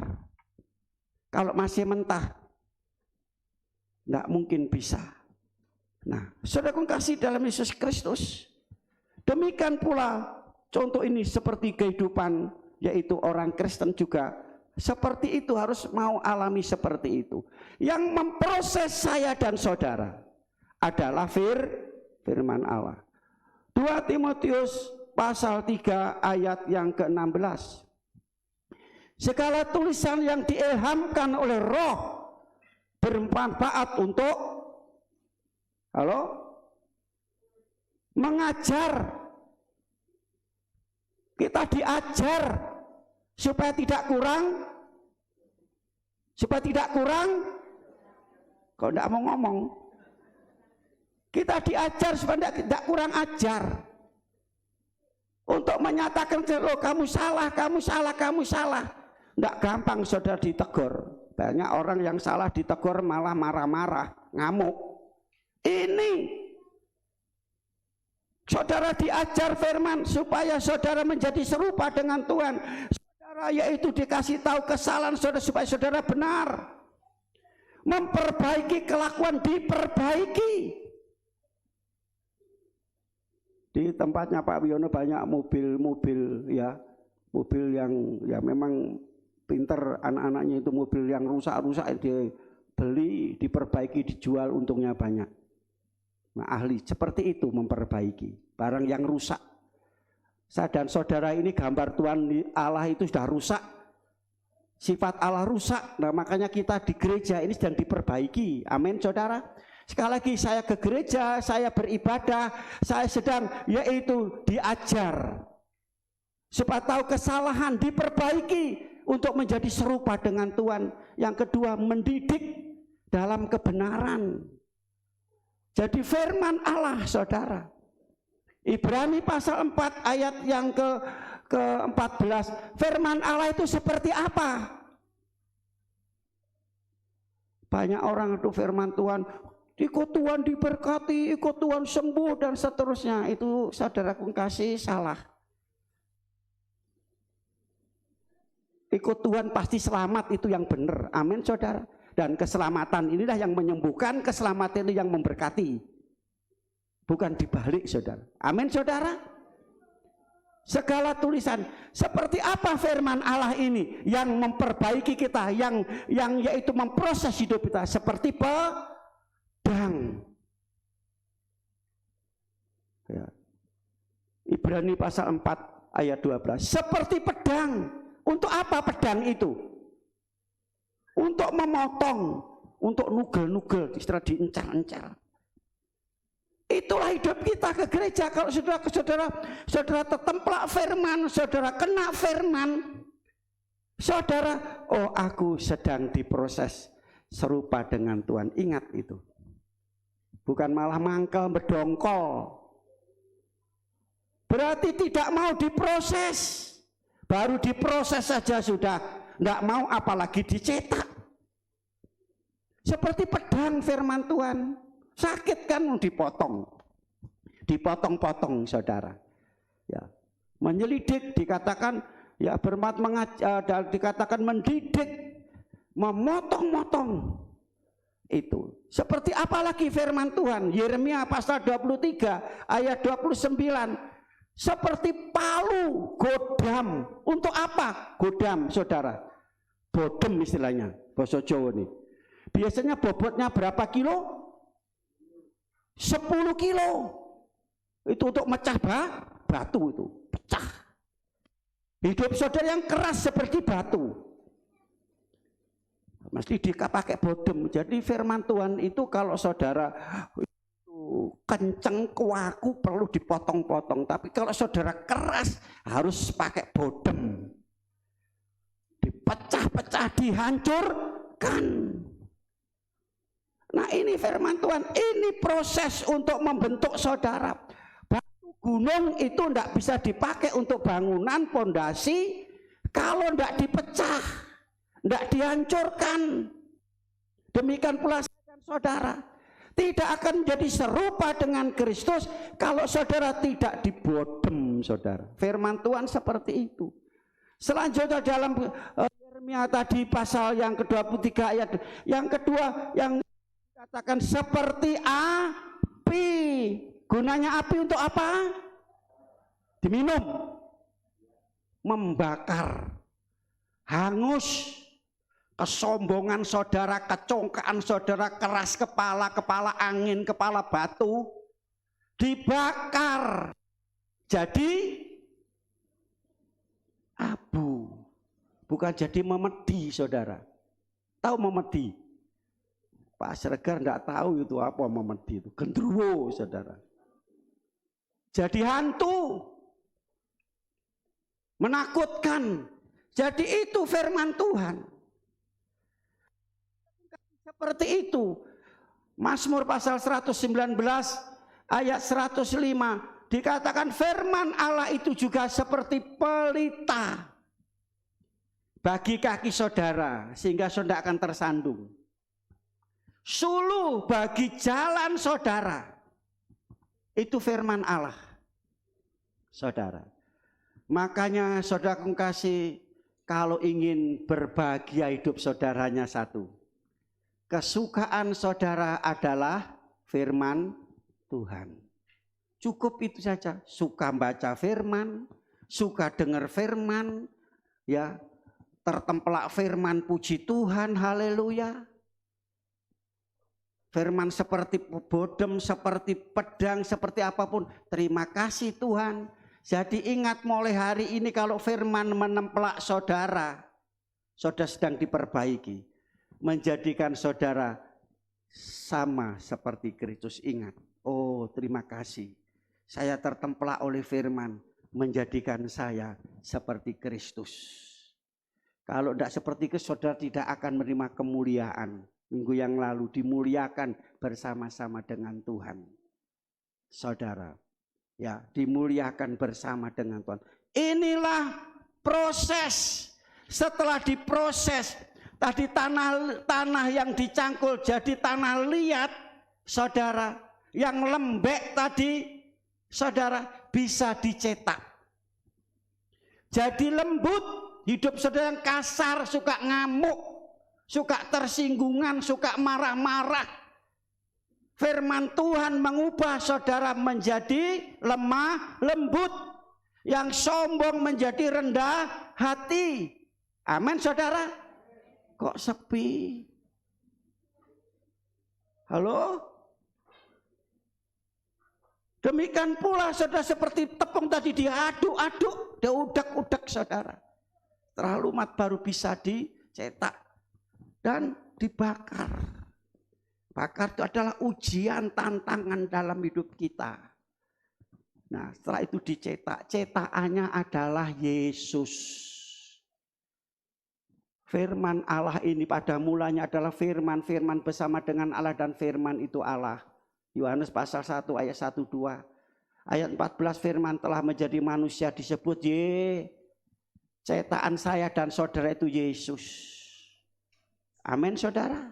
Kalau masih mentah, tidak mungkin bisa. Nah, saudara kasih dalam Yesus Kristus, demikian pula contoh ini seperti kehidupan, yaitu orang Kristen juga seperti itu, harus mau alami seperti itu. Yang memproses saya dan saudara adalah firman Allah. 2 Timotius pasal 3 ayat yang ke-16. Segala tulisan yang diilhamkan oleh Roh bermanfaat untuk mengajar. Kita diajar supaya tidak kurang. Supaya tidak kurang. Kau tidak mau ngomong. Kita diajar supaya tidak kurang ajar. Untuk menyatakan, loh, kamu salah, kamu salah, kamu salah. Tidak gampang, saudara, ditegur. Banyak orang yang salah ditegur malah marah-marah, ngamuk. Ini saudara diajar firman supaya saudara menjadi serupa dengan Tuhan. Saudara yaitu dikasih tahu kesalahan saudara supaya saudara benar. Memperbaiki kelakuan, diperbaiki. Di tempatnya Pak Wiono banyak mobil-mobil, ya, mobil yang ya memang pinter, anak-anaknya itu mobil yang rusak-rusak dibeli, diperbaiki, dijual, untungnya banyak. Nah, ahli seperti itu memperbaiki barang yang rusak. Saya dan saudara ini gambar Tuhan Allah itu sudah rusak, sifat Allah rusak. Nah, makanya kita di gereja ini sedang diperbaiki. Amin, saudara. Sekali lagi, saya ke gereja, saya beribadah, saya sedang yaitu diajar supaya tahu kesalahan, diperbaiki untuk menjadi serupa dengan Tuhan. Yang kedua, mendidik dalam kebenaran. Jadi firman Allah, saudara, Ibrani pasal 4 ayat yang ke-14, firman Allah itu seperti apa? Banyak orang itu firman Tuhan, ikut Tuhan diberkati, ikut Tuhan sembuh dan seterusnya. Itu saudaraku kasih salah. Ikut Tuhan pasti selamat, itu yang benar. Amin, saudara. Dan keselamatan inilah yang menyembuhkan, keselamatan itu yang memberkati. Bukan dibalik, saudara. Amin, saudara. Segala tulisan seperti apa firman Allah ini yang memperbaiki kita, yang yaitu memproses hidup kita seperti pedang. Ya. Ibrani pasal 4 ayat 12. Seperti pedang. Untuk apa pedang itu? Untuk memotong, untuk nugel-nugel, istilah diencar-encar. Itulah hidup kita ke gereja. Kalau saudara tertemplak firman, saudara kena firman, saudara, oh aku sedang diproses serupa dengan Tuhan. Ingat itu. Bukan malah mangkel, berdongkol. Berarti tidak mau diproses. Baru diproses saja sudah tidak mau, apalagi dicetak. Seperti pedang firman Tuhan. Sakit kan dipotong. Dipotong-potong saudara. Ya. Menyelidik dikatakan ya dikatakan mendidik, memotong-motong. Itu. Seperti apalagi firman Tuhan Yeremia pasal 23 ayat 29. Seperti palu godam. Untuk apa? Godam saudara. Bodem istilahnya bahasa Jawa nih. Biasanya bobotnya berapa kilo? 10 kilo. Itu untuk mecah batu itu, pecah. Hidup saudara yang keras seperti batu. Mesti dipakai bodem. Jadi firman Tuhan itu kalau saudara itu kenceng kuaku perlu dipotong-potong. Tapi kalau saudara keras harus pakai bodem. Dipecah-pecah, dihancurkan. Nah ini firman Tuhan, ini proses untuk membentuk saudara. Batu gunung itu tidak bisa dipakai untuk bangunan pondasi kalau tidak dipecah, tidak dihancurkan. Demikian pula saudara, tidak akan menjadi serupa dengan Kristus kalau saudara tidak dibodem saudara. Firman Tuhan seperti itu. Selanjutnya dalam Yeremia tadi pasal yang ke-23 ayat yang kedua yang katakan seperti api. Gunanya api untuk apa? Diminum. Membakar. Hangus. Kesombongan saudara, kecongkaan saudara, keras kepala, kepala angin, kepala batu. Dibakar. Jadi abu. Bukan jadi memedi saudara. Tahu memedi? Pak Sregar enggak tahu itu apa memedi itu. Gendruwo saudara. Jadi hantu. Menakutkan. Jadi itu firman Tuhan. Seperti itu. Mazmur pasal 119 ayat 105 dikatakan firman Allah itu juga seperti pelita bagi kaki saudara sehingga saudara akan tersandung. Suluh bagi jalan saudara. Itu firman Allah. Saudara. Makanya saudara kasih kalau ingin berbahagia hidup saudaranya satu. Kesukaan saudara adalah firman Tuhan. Cukup itu saja. Suka baca firman, suka dengar firman, ya, tertemplak firman puji Tuhan, haleluya. Firman seperti bodem, seperti pedang, seperti apapun. Terima kasih Tuhan. Jadi ingat mulai hari ini kalau firman menemplak saudara, saudara sedang diperbaiki. Menjadikan saudara sama seperti Kristus. Ingat, oh terima kasih. Saya tertemplak oleh firman, menjadikan saya seperti Kristus. Kalau tidak seperti Kristus, saudara tidak akan menerima kemuliaan. Minggu yang lalu dimuliakan bersama-sama dengan Tuhan. Saudara, ya, dimuliakan bersama dengan Tuhan. Inilah proses. Setelah diproses, tadi tanah yang dicangkul jadi tanah liat, saudara, yang lembek tadi, saudara, bisa dicetak. Jadi lembut, hidup saudara yang kasar, suka ngamuk, suka tersinggungan, suka marah-marah. Firman Tuhan mengubah saudara menjadi lemah lembut. Yang sombong menjadi rendah hati. Amin saudara. Kok sepi? Halo? Demikian pula saudara seperti tepung tadi diaduk-aduk, diudak-udak saudara. Terlalu mat baru bisa dicetak dan dibakar. Bakar itu adalah ujian, tantangan dalam hidup kita. Nah setelah itu dicetak, cetakannya adalah Yesus. Firman Allah ini pada mulanya adalah firman, firman bersama dengan Allah dan firman itu Allah. Yohanes pasal 1 ayat 1-2. Ayat 14 firman telah menjadi manusia disebut cetakan saya dan saudara itu Yesus. Amin saudara.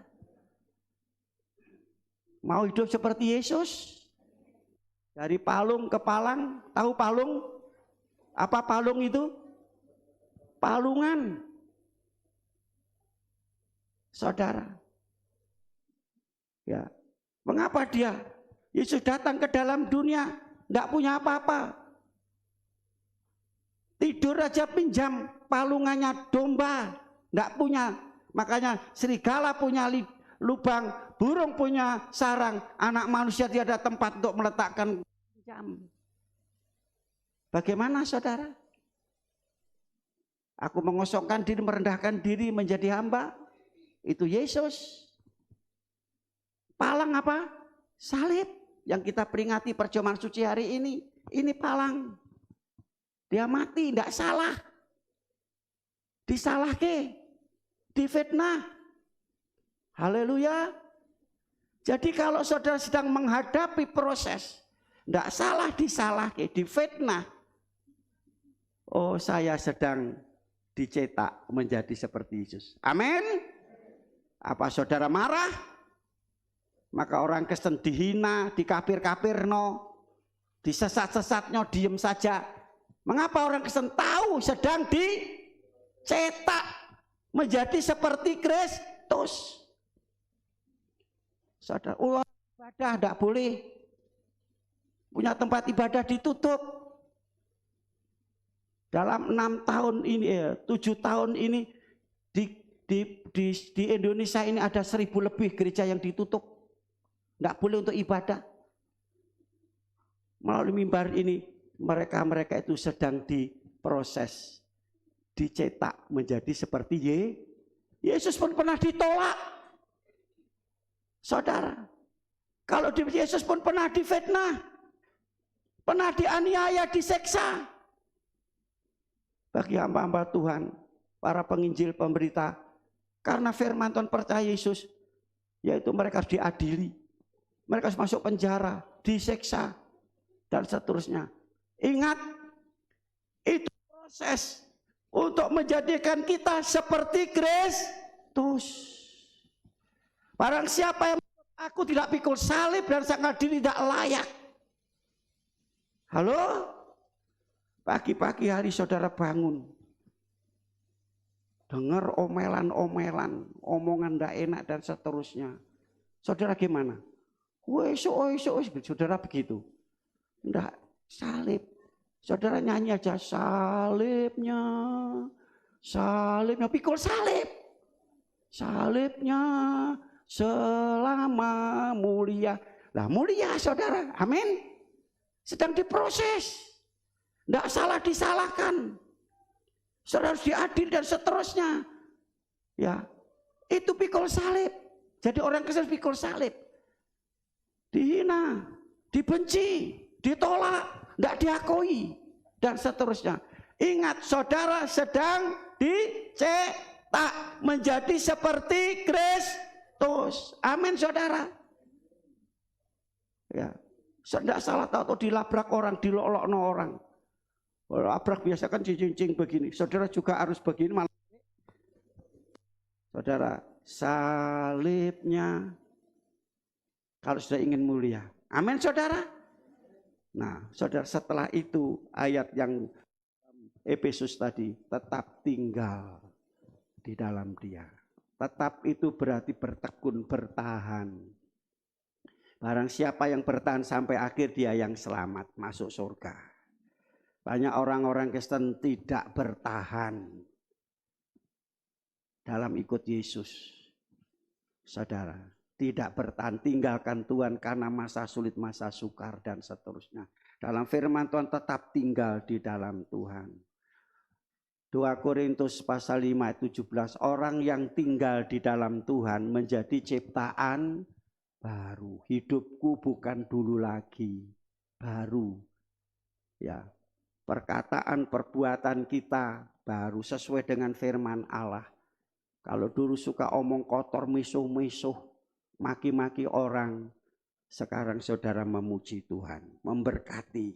Mau hidup seperti Yesus? Dari palung ke palang. Tahu palung? Apa palung itu? Palungan. Saudara. Ya. Mengapa dia? Yesus datang ke dalam dunia, enggak punya apa-apa. Tidur aja pinjam palungannya domba, enggak punya. Makanya serigala punya lubang, burung punya sarang, anak manusia tidak ada tempat untuk meletakkan jam. Bagaimana saudara? Aku mengosongkan diri, merendahkan diri menjadi hamba. Itu Yesus. Palang apa? Salib yang kita peringati perjamuan suci hari ini. Ini palang. Dia mati, tidak salah. Disalahke, difitnah. Haleluya. Jadi kalau saudara sedang menghadapi proses, tidak salah disalahke, difitnah. Oh, saya sedang dicetak menjadi seperti Yesus. Amin. Apa saudara marah? Maka orang Kristen dihina, dikafir-kafirno, disesat-sesatnya, diem saja. Mengapa orang Kristen tahu sedang dicetak menjadi seperti Kristus? Saudara, ulah ibadah tidak boleh. Punya tempat ibadah ditutup. Dalam 6 tahun ini, 7 tahun ini di Indonesia ini ada 1000 lebih gereja yang ditutup. Tidak boleh untuk ibadah. Melalui mimbar ini mereka itu sedang diproses, dicetak menjadi seperti Yesus pun pernah ditolak. Saudara, kalau Yesus pun pernah difitnah, pernah dianiaya, diseksa. Bagi hamba-hamba Tuhan, para penginjil, pemberita, karena firman Tuhan percaya Yesus, yaitu mereka harus diadili. Mereka harus masuk penjara, diseksa, dan seterusnya. Ingat, itu proses untuk menjadikan kita seperti Kristus. Barang siapa yang aku tidak pikul salib dan sangat diri tidak layak. Halo? Pagi-pagi hari saudara bangun. Dengar omelan-omelan, omongan tidak enak dan seterusnya. Saudara gimana? Saudara begitu. Enggak, salib. Saudara nyanyi aja, salibnya, pikul salib. Salibnya selama mulia. Lah mulia saudara, amin. Sedang diproses. Enggak salah disalahkan. Saudara harus diadil dan seterusnya. Ya, itu pikul salib. Jadi orang Kristen pikul salib. Dihina, dibenci, ditolak, tidak diakui, dan seterusnya. Ingat, saudara sedang dicetak menjadi seperti Kristus. Amin, saudara. Ya, tidak salah tahu dilabrak orang, dilolokno orang. Labrak biasa kan cincin begini. Saudara juga harus begini. Saudara, salibnya. Kalau sudah ingin mulia. Amin saudara. Nah saudara, setelah itu ayat yang Efesus tadi, tetap tinggal di dalam dia. Tetap itu berarti bertekun, bertahan. Barang siapa yang bertahan sampai akhir, dia yang selamat masuk surga. Banyak orang-orang Kristen tidak bertahan dalam ikut Yesus. Saudara, tidak bertahan, tinggalkan Tuhan karena masa sulit, masa sukar, dan seterusnya. Dalam firman Tuhan tetap tinggal di dalam Tuhan. 2 Korintus pasal 5 ayat 17, orang yang tinggal di dalam Tuhan menjadi ciptaan baru. Hidupku bukan dulu lagi, baru. Ya, perkataan, perbuatan kita baru sesuai dengan firman Allah. Kalau dulu suka omong kotor, misuh-misuh, maki-maki orang, sekarang saudara memuji Tuhan, memberkati.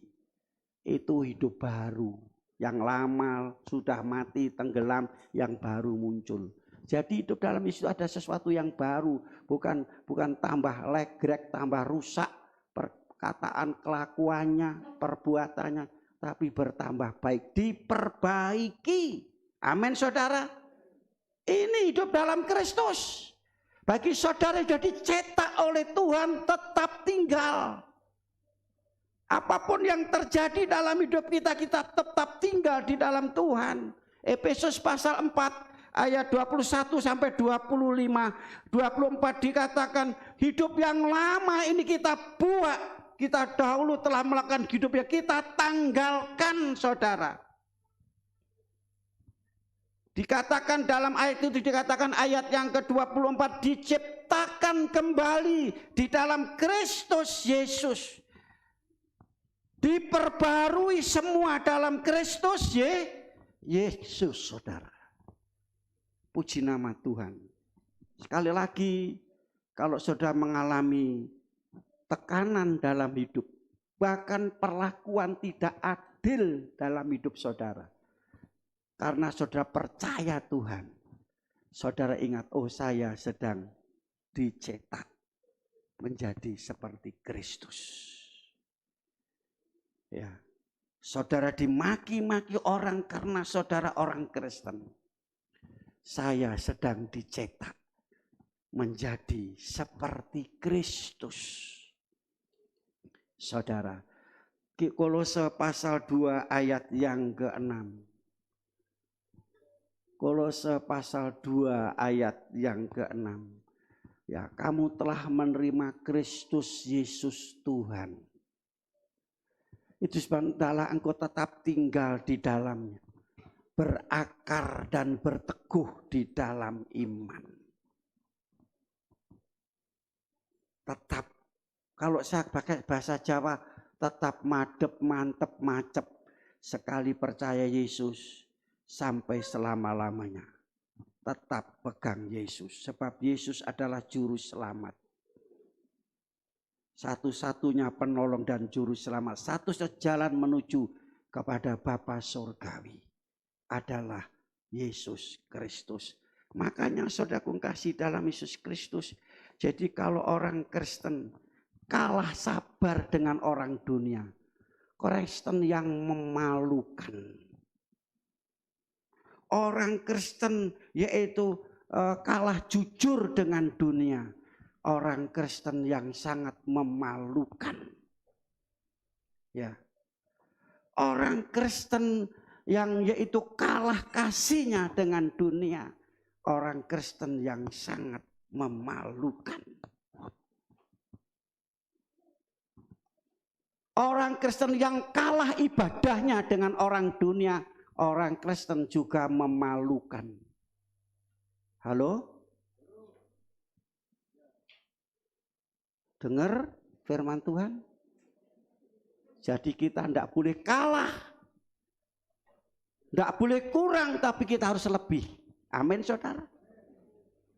Itu hidup baru. Yang lama sudah mati, tenggelam, yang baru muncul. Jadi hidup dalam Yesus ada sesuatu yang baru, bukan tambah legrek, tambah rusak perkataan, kelakuannya, perbuatannya, tapi bertambah baik, diperbaiki. Amin saudara. Ini hidup dalam Kristus. Bagi saudara yang sudah dicetak oleh Tuhan tetap tinggal. Apapun yang terjadi dalam hidup kita, kita tetap tinggal di dalam Tuhan. Efesus pasal 4 ayat 21 sampai 25, 24 dikatakan hidup yang lama ini kita buang. Kita dahulu telah melakukan hidup yang kita tanggalkan saudara. Dikatakan dalam ayat itu, dikatakan ayat yang ke-24, diciptakan kembali di dalam Kristus Yesus. Diperbarui semua dalam Kristus Yesus saudara. Puji nama Tuhan. Sekali lagi, kalau saudara mengalami tekanan dalam hidup, bahkan perlakuan tidak adil dalam hidup saudara, karena saudara percaya Tuhan, saudara ingat, oh saya sedang dicetak menjadi seperti Kristus. Ya, saudara dimaki-maki orang karena saudara orang Kristen. Saya sedang dicetak menjadi seperti Kristus. Saudara, Kolose pasal 2 ayat yang ke-6. Kolose pasal 2 ayat yang ke-6. Ya, kamu telah menerima Kristus Yesus Tuhan. Itu sebabnya engkau tetap tinggal di dalamnya, berakar dan berteguh di dalam iman. Tetap, kalau saya pakai bahasa Jawa, tetap madep, mantep, macep. Sekali percaya Yesus sampai selama-lamanya. Tetap pegang Yesus, sebab Yesus adalah juru selamat. Satu-satunya penolong dan juru selamat. Satu-satunya jalan menuju kepada Bapa Surgawi adalah Yesus Kristus. Makanya saudaraku kasih dalam Yesus Kristus. Jadi kalau orang Kristen kalah sabar dengan orang dunia, Kristen yang memalukan. Orang Kristen yaitu kalah jujur dengan dunia. Orang Kristen yang sangat memalukan. Ya. Orang Kristen yang yaitu kalah kasihnya dengan dunia. Orang Kristen yang sangat memalukan. Orang Kristen yang kalah ibadahnya dengan orang dunia. Orang Kristen juga memalukan. Halo? Dengar firman Tuhan? Jadi kita tidak boleh kalah. Tidak boleh kurang, tapi kita harus lebih. Amin saudara.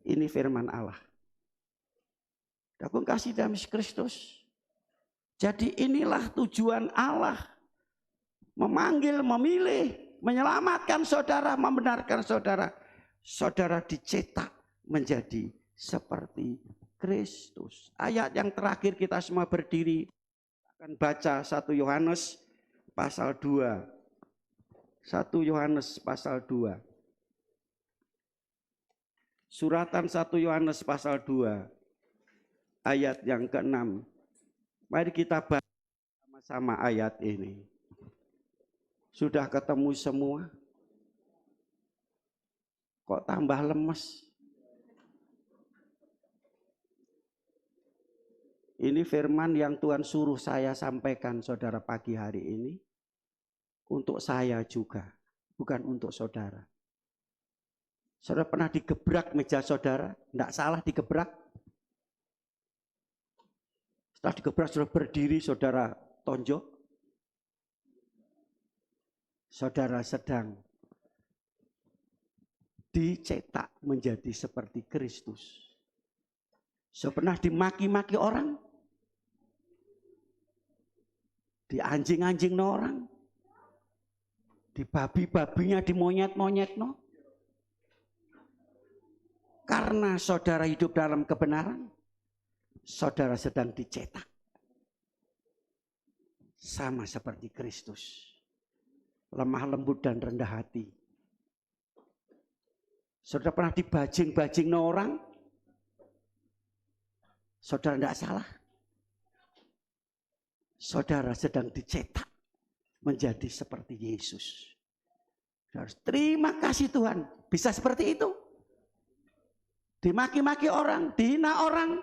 Ini firman Allah. Aku kasih dalam Kristus. Jadi inilah tujuan Allah. Memanggil, memilih, menyelamatkan saudara, membenarkan saudara. Saudara dicetak menjadi seperti Kristus. Ayat yang terakhir kita semua berdiri akan baca 1 Yohanes pasal 2. 1 Yohanes pasal 2. Suratan 1 Yohanes pasal 2 ayat yang ke-6. Mari kita baca sama-sama ayat ini. Sudah ketemu semua? Kok tambah lemes? Ini firman yang Tuhan suruh saya sampaikan saudara pagi hari ini. Untuk saya juga, bukan untuk saudara. Saudara pernah digebrak meja saudara? Tidak salah digebrak. Setelah digebrak saudara berdiri, saudara tonjok. Saudara sedang dicetak menjadi seperti Kristus. Saudara pernah dimaki-maki orang? Di anjing-anjing orang, di babi-babinya, di monyet-monyet no. karena saudara hidup dalam kebenaran, saudara sedang dicetak sama seperti Kristus, lemah lembut dan rendah hati. Saudara pernah dibajing-bajing orang? Saudara tidak salah. Saudara sedang dicetak menjadi seperti Yesus. Harus terima kasih Tuhan, bisa seperti itu. Dimaki-maki orang, dihina orang,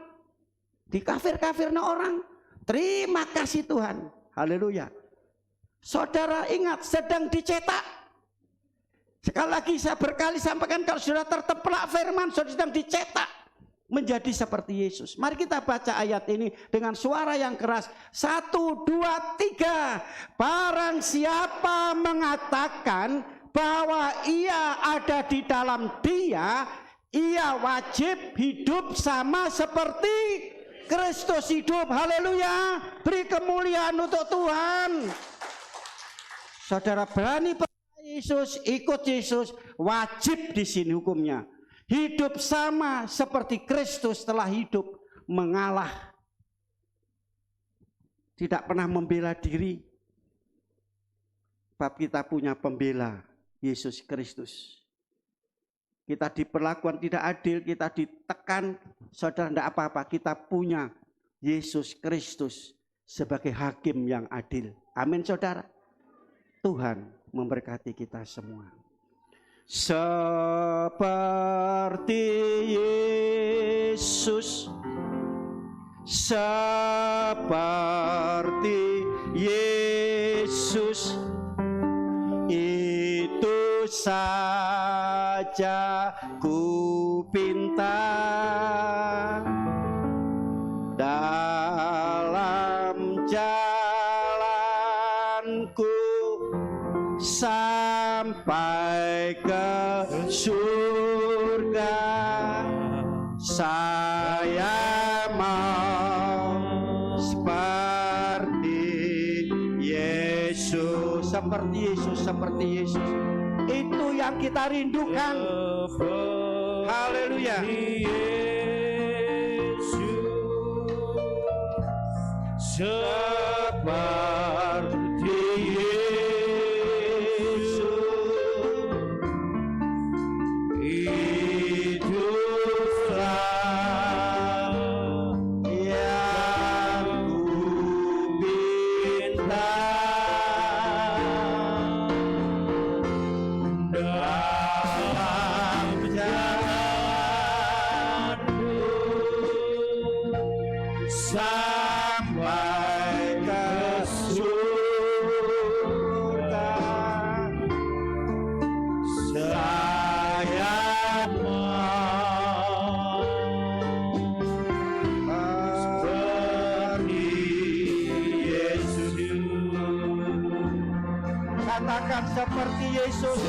dikafir-kafirna orang. Terima kasih Tuhan. Haleluya. Saudara ingat, sedang dicetak. Sekali lagi saya berkali sampaikan, kalau saudara terteplak firman, saudara sedang dicetak menjadi seperti Yesus. Mari kita baca ayat ini dengan suara yang keras. 1, 2, 3. Barang siapa mengatakan bahwa ia ada di dalam Dia, ia wajib hidup sama seperti Kristus hidup. Haleluya. Beri kemuliaan untuk Tuhan. Saudara berani Yesus, ikut Yesus, wajib di sini hukumnya. Hidup sama seperti Kristus telah hidup, mengalah. Tidak pernah membela diri. Bab kita punya pembela, Yesus Kristus. Kita diperlakukan tidak adil, kita ditekan, saudara tidak apa-apa. Kita punya Yesus Kristus sebagai hakim yang adil. Amin saudara. Tuhan memberkati kita semua. Seperti Yesus, seperti Yesus, itu saja ku pinta dalam jalanku sampai ke surga. Saya mau seperti Yesus, seperti Yesus, seperti Yesus. Itu yang kita rindukan. Haleluya. Seperti Yesus, itulah yang ku minta dalam jalanku sampai ke surga. Saya mau seperti Yesus. Katakan seperti Yesus.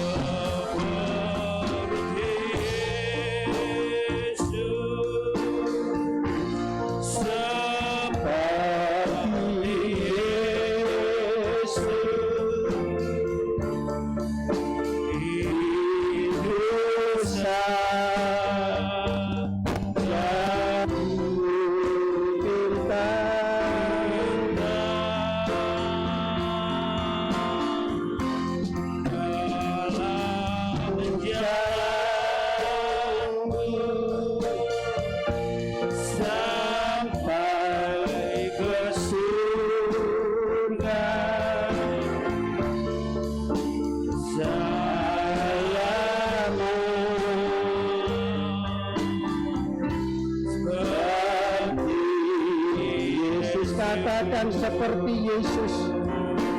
Katakan seperti Yesus,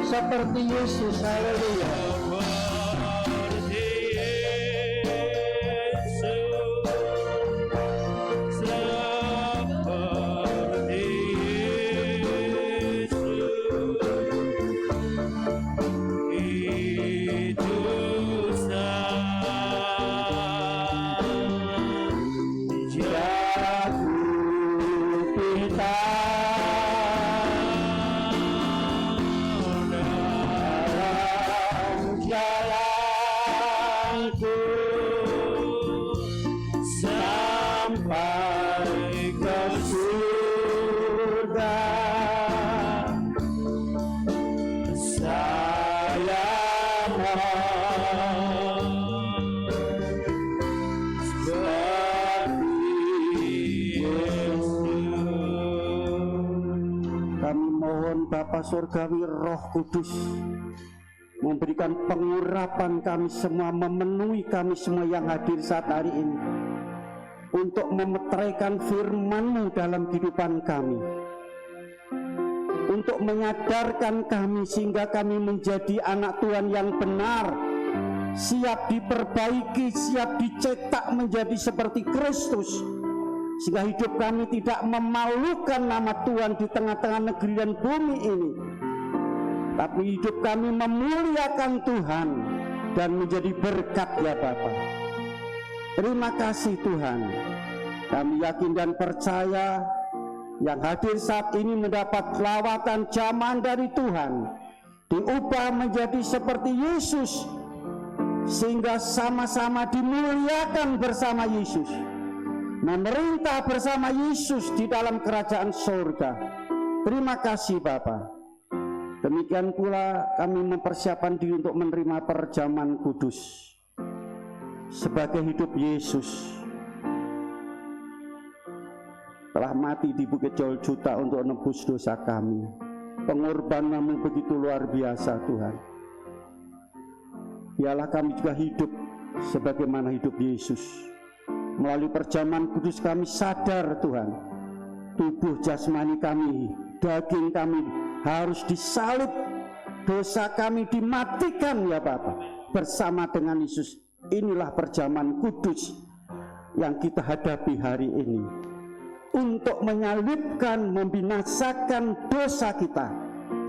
seperti Yesus. Haleluya. Sampai Kami mohon Bapa Surgawi Roh Kudus memberikan pengurapan kami semua, memenuhi kami semua yang hadir saat hari ini untuk memeteraikan firman-Mu dalam kehidupan kami, untuk menyadarkan kami sehingga kami menjadi anak Tuhan yang benar, siap diperbaiki, siap dicetak menjadi seperti Kristus, sehingga hidup kami tidak memalukan nama Tuhan di tengah-tengah negeri dan bumi ini, tapi hidup kami memuliakan Tuhan dan menjadi berkat ya Bapa. Terima kasih Tuhan. Kami yakin dan percaya yang hadir saat ini mendapat lawatan jamahan dari Tuhan, diubah menjadi seperti Yesus, sehingga sama-sama dimuliakan bersama Yesus, memerintah bersama Yesus di dalam kerajaan surga. Terima kasih Bapa. Demikian pula kami mempersiapkan diri untuk menerima perjamuan kudus sebagai hidup Yesus telah mati di Bukit Golgota untuk menebus dosa kami. Pengorbanan-Mu begitu luar biasa Tuhan. Biarlah kami juga hidup sebagaimana hidup Yesus. Melalui perjamuan kudus kami sadar Tuhan, tubuh jasmani kami, daging kami harus disalib, dosa kami dimatikan ya Bapa, bersama dengan Yesus. Inilah perjamuan kudus yang kita hadapi hari ini, untuk menyalibkan, membinasakan dosa kita,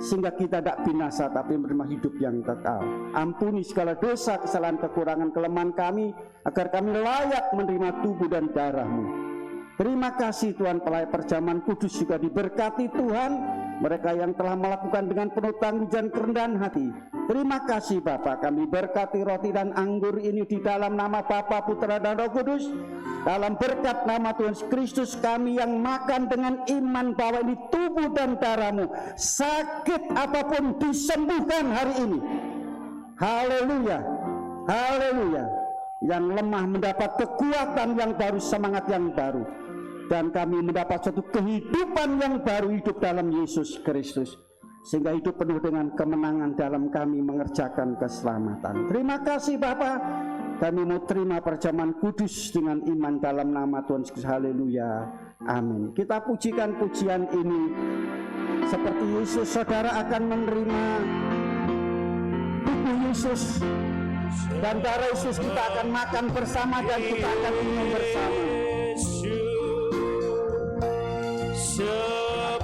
sehingga kita tidak binasa tapi menerima hidup yang kekal. Ampuni segala dosa, kesalahan, kekurangan, kelemahan kami, agar kami layak menerima tubuh dan darah-Mu. Terima kasih Tuhan, pelayan perjamuan kudus juga diberkati Tuhan, mereka yang telah melakukan dengan penuh tanggung jawab kerendahan hati. Terima kasih Bapa, kami berkati roti dan anggur ini di dalam nama Bapa, Putra dan Roh Kudus. Dalam berkat nama Tuhan Kristus, kami yang makan dengan iman bahwa ini tubuh dan darah-Mu, sakit apapun disembuhkan hari ini. Haleluya, haleluya. Yang lemah mendapat kekuatan yang baru, semangat yang baru, dan kami mendapat satu kehidupan yang baru, hidup dalam Yesus Kristus, sehingga hidup penuh dengan kemenangan dalam kami mengerjakan keselamatan. Terima kasih Bapa, kami mau terima perjamuan kudus dengan iman dalam nama Tuhan Yesus. Haleluya, amin. Kita pujikan pujian ini seperti Yesus. Saudara akan menerima tubuh Yesus dan darah Yesus, kita akan makan bersama dan kita akan minum bersama. Seperti Yesus,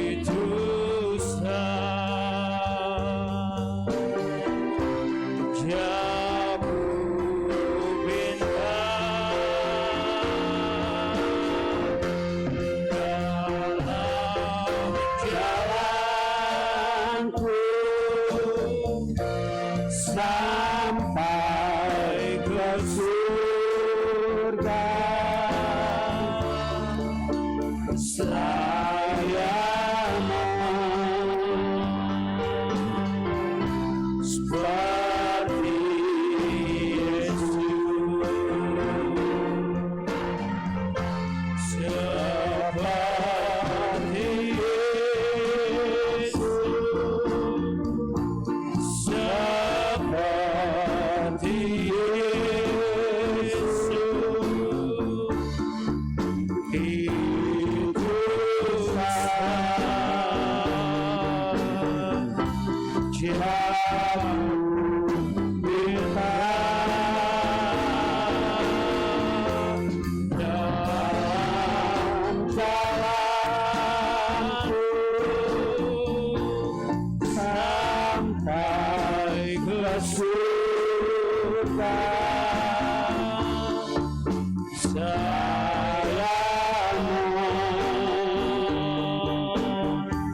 itu saja ku sampai ke surga, saya mau seperti Yesus, seperti Yesus, seperti Yesus, itu saja kita dalam jalanku sampai ke surga, saya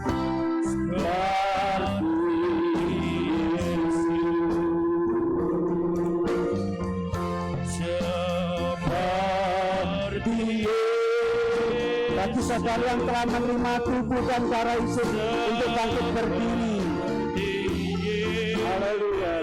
mau seperti Yesus. saudara yang telah menerima tubuh dan darah Yesus untuk bangkit berdiri. Haleluya.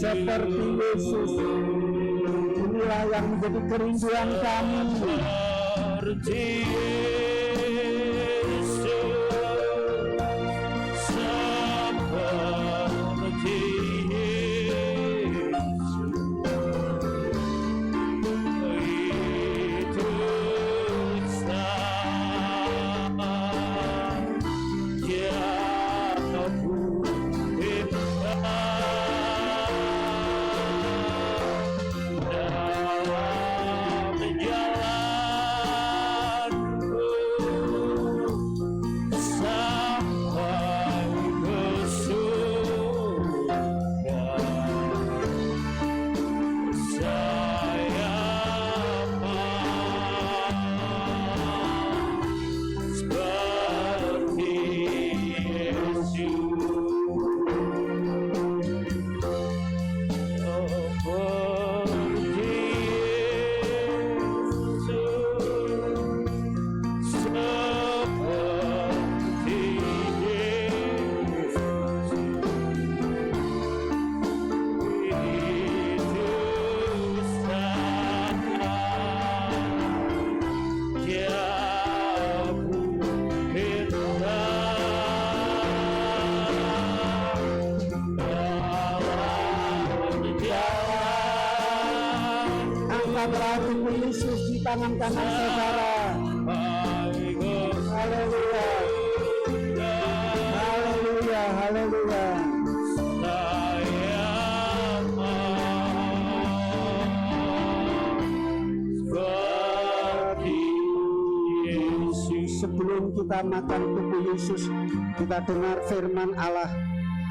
Seperti Yesus, inilah yang menjadi kerinduan kami. Seperti Yesus, seperti Yesus, itu sama jatuhku Yesus di tangan kanan saudara. Haleluya. Haleluya, haleluya. Sebelum kita makan tubuh Yesus, kita dengar firman Allah.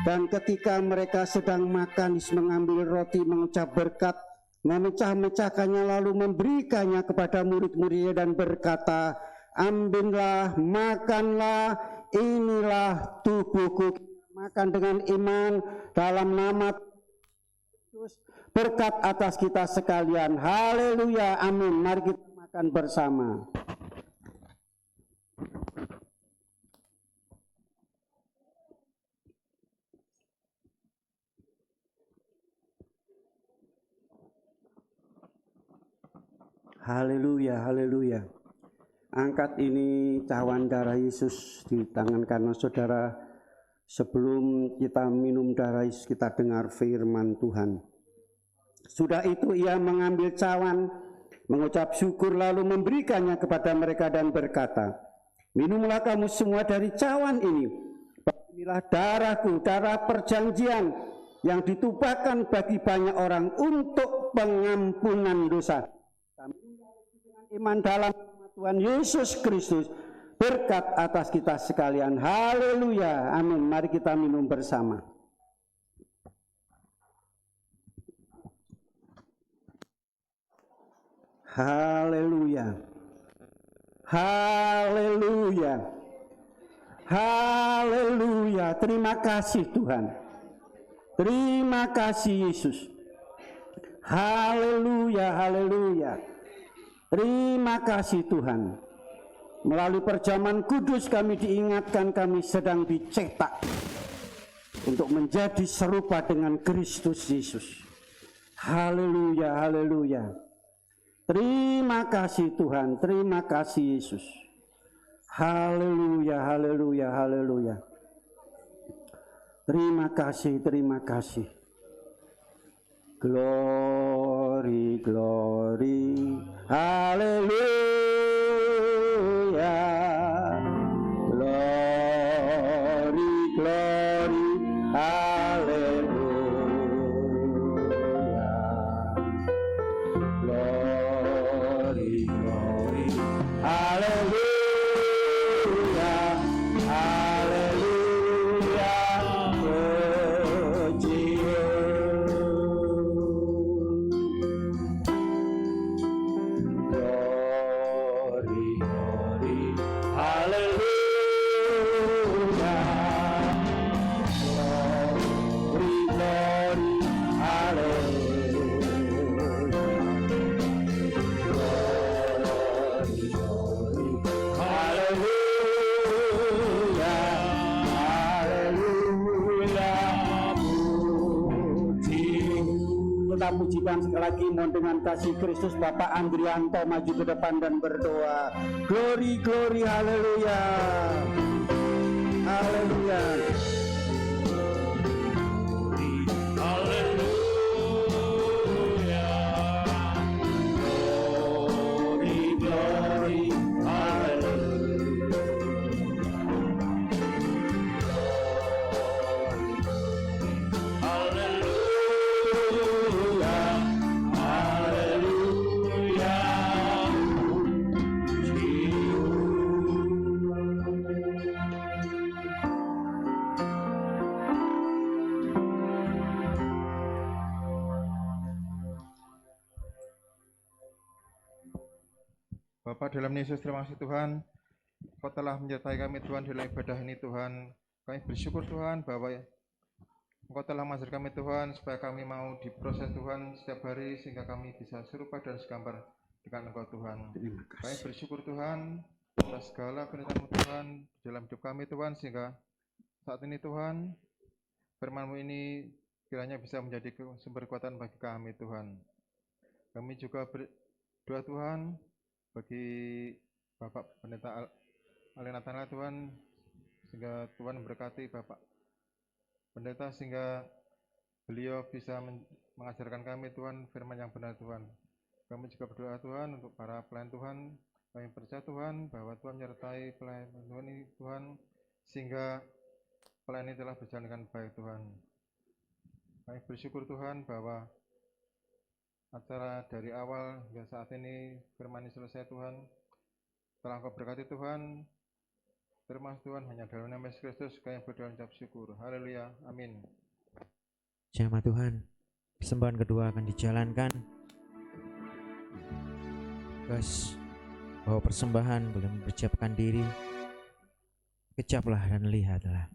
Dan ketika mereka sedang makan, Yesus mengambil roti, mengucap berkat, memecah-mecahkannya, lalu memberikannya kepada murid-muridnya dan berkata, ambillah, makanlah, inilah tubuhku. Makan dengan iman dalam nama Yesus, berkat atas kita sekalian. Haleluya, amin. Mari kita makan bersama. Haleluya, haleluya. Angkat ini cawan darah Yesus di tangan kanan saudara. Sebelum kita minum darah Yesus, kita dengar firman Tuhan. Sudah itu ia mengambil cawan, mengucap syukur, lalu memberikannya kepada mereka dan berkata, minumlah kamu semua dari cawan ini. Inilah darahku, darah perjanjian yang ditumpahkan bagi banyak orang untuk pengampunan dosa. Iman dalam Tuhan Yesus Kristus, berkat atas kita sekalian. Haleluya, amin. Mari kita minum bersama. Haleluya. Haleluya. Haleluya. Terima kasih Tuhan. Terima kasih Yesus. Haleluya, haleluya. Terima kasih Tuhan. Melalui perjamuan kudus kami diingatkan kami sedang dicetak untuk menjadi serupa dengan Kristus Yesus. Haleluya, haleluya. Terima kasih Tuhan, terima kasih Yesus. Haleluya, haleluya, haleluya. Terima kasih, terima kasih. Glory, glory, haleluya. Glory, glory, haleluya. Glory, glory, haleluya. Pujikan sekali lagi, mohon dengan kasih Kristus Bapak Andrianto maju ke depan dan berdoa. Glory, glory, haleluya. Haleluya. Bapak dalam Yesus, terima kasih Tuhan, Kau telah menyertai kami Tuhan dalam ibadah ini Tuhan. Kami bersyukur Tuhan bahwa Engkau telah mengajar kami Tuhan supaya kami mau diproses Tuhan setiap hari sehingga kami bisa serupa dan segambar dengan Engkau Tuhan. Kami bersyukur Tuhan atas segala kenikmatan Tuhan dalam hidup kami Tuhan, sehingga saat ini Tuhan firman-Mu ini kiranya bisa menjadi sumber kekuatan bagi kami Tuhan. Kami juga berdoa Tuhan bagi Bapak Pendeta Alenatana Tuhan, sehingga Tuhan memberkati Bapak Pendeta sehingga beliau bisa mengajarkan kami Tuhan firman yang benar Tuhan. Kami juga berdoa Tuhan untuk para pelayan Tuhan. Kami percaya Tuhan bahwa Tuhan menyertai pelayan Tuhan ini Tuhan, sehingga pelayan ini telah berjalan dengan baik Tuhan. Kami bersyukur Tuhan bahwa acara dari awal hingga saat ini firman ini selesai Tuhan. Telah Engkau berkati Tuhan. Terima kasih Tuhan, hanya dalam nama Yesus Kristus kami berdoa dan ucap syukur. Haleluya, amin. Jemaat Tuhan, persembahan kedua akan dijalankan. Guys, bawa persembahan, boleh mempersiapkan diri. Kecaplah dan lihatlah.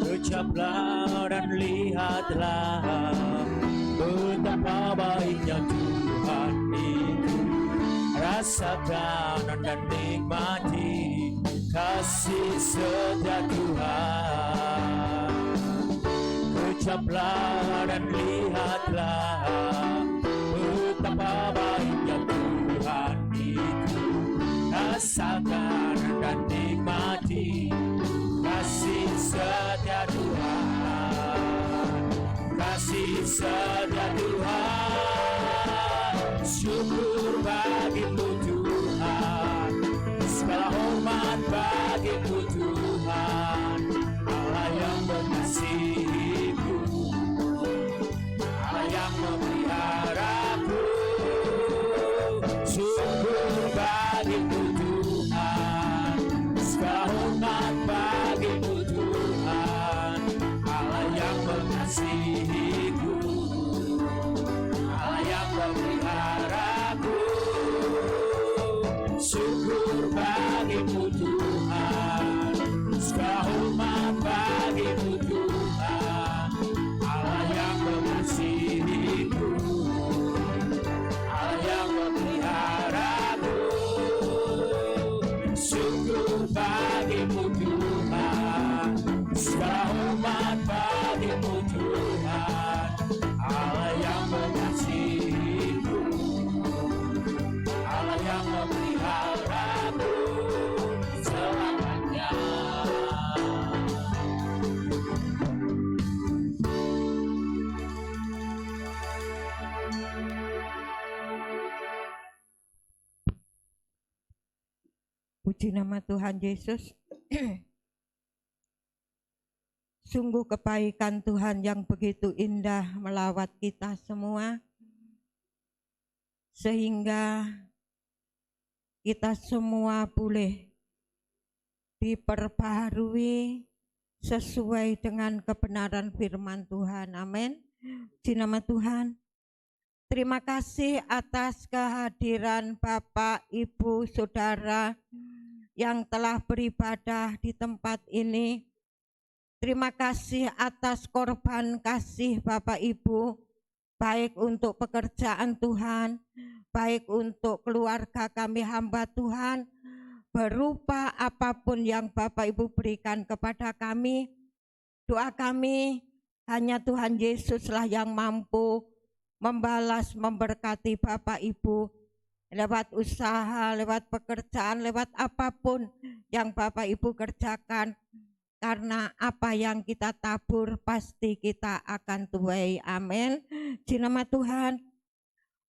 Kecaplah dan lihatlah betapa baiknya Tuhan itu. Rasakan dan nikmati kasih setia Tuhan. Kecaplah dan lihatlah betapa baiknya Tuhan itu. Rasakan dan nikmati kasih setia Tuhan, kasih setia Tuhan. Syukur bagimu Tuhan, segala hormat bagimu Tuhan. Allah yang mengasihiku, Allah yang bagimu Tuhan, segala hormat bagimu Tuhan, Allah yang mengasihiku, Allah yang memeliharaku. Syukur bagimu Tuhan, segala hormat bagimu Tuhan, Allah yang mengasihiku, Allah yang memeliharaku. Syukur bagimu Tuhan, segala hormat bagimu Tuhan, Allah yang mengasihiku, Allah yang memeliharaku selamanya. Puji nama Tuhan Yesus. Sungguh kebaikan Tuhan yang begitu indah melawat kita semua, sehingga kita semua boleh diperbaharui sesuai dengan kebenaran firman Tuhan. Amin. Puji nama Tuhan. Terima kasih atas kehadiran Bapak, Ibu, Saudara yang telah beribadah di tempat ini. Terima kasih atas korban kasih Bapak Ibu, baik untuk pekerjaan Tuhan, baik untuk keluarga kami hamba Tuhan, berupa apapun yang Bapak Ibu berikan kepada kami. Doa kami hanya Tuhan Yesuslah yang mampu membalas, memberkati Bapak Ibu lewat usaha, lewat pekerjaan, lewat apapun yang Bapak Ibu kerjakan. Karena apa yang kita tabur pasti kita akan tuai. Amin. Di nama Tuhan.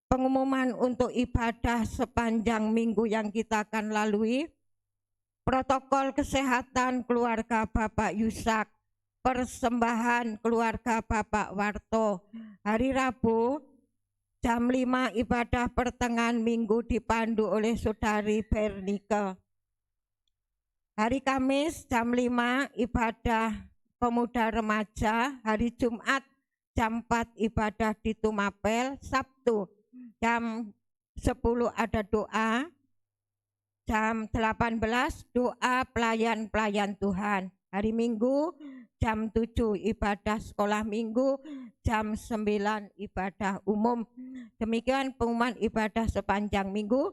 Pengumuman untuk ibadah sepanjang minggu yang kita akan lalui. Protokol kesehatan keluarga Bapak Yusak, persembahan keluarga Bapak Warto. Hari Rabu jam 5 ibadah pertengahan minggu dipandu oleh Saudari Bernike. Hari Kamis jam 5 ibadah pemuda remaja. Hari Jumat jam 4 ibadah di Tumapel. Sabtu jam 10 ada doa. Jam 18 doa pelayan-pelayan Tuhan. Hari Minggu jam 7 ibadah sekolah minggu, jam 9 ibadah umum. Demikian pengumuman ibadah sepanjang minggu.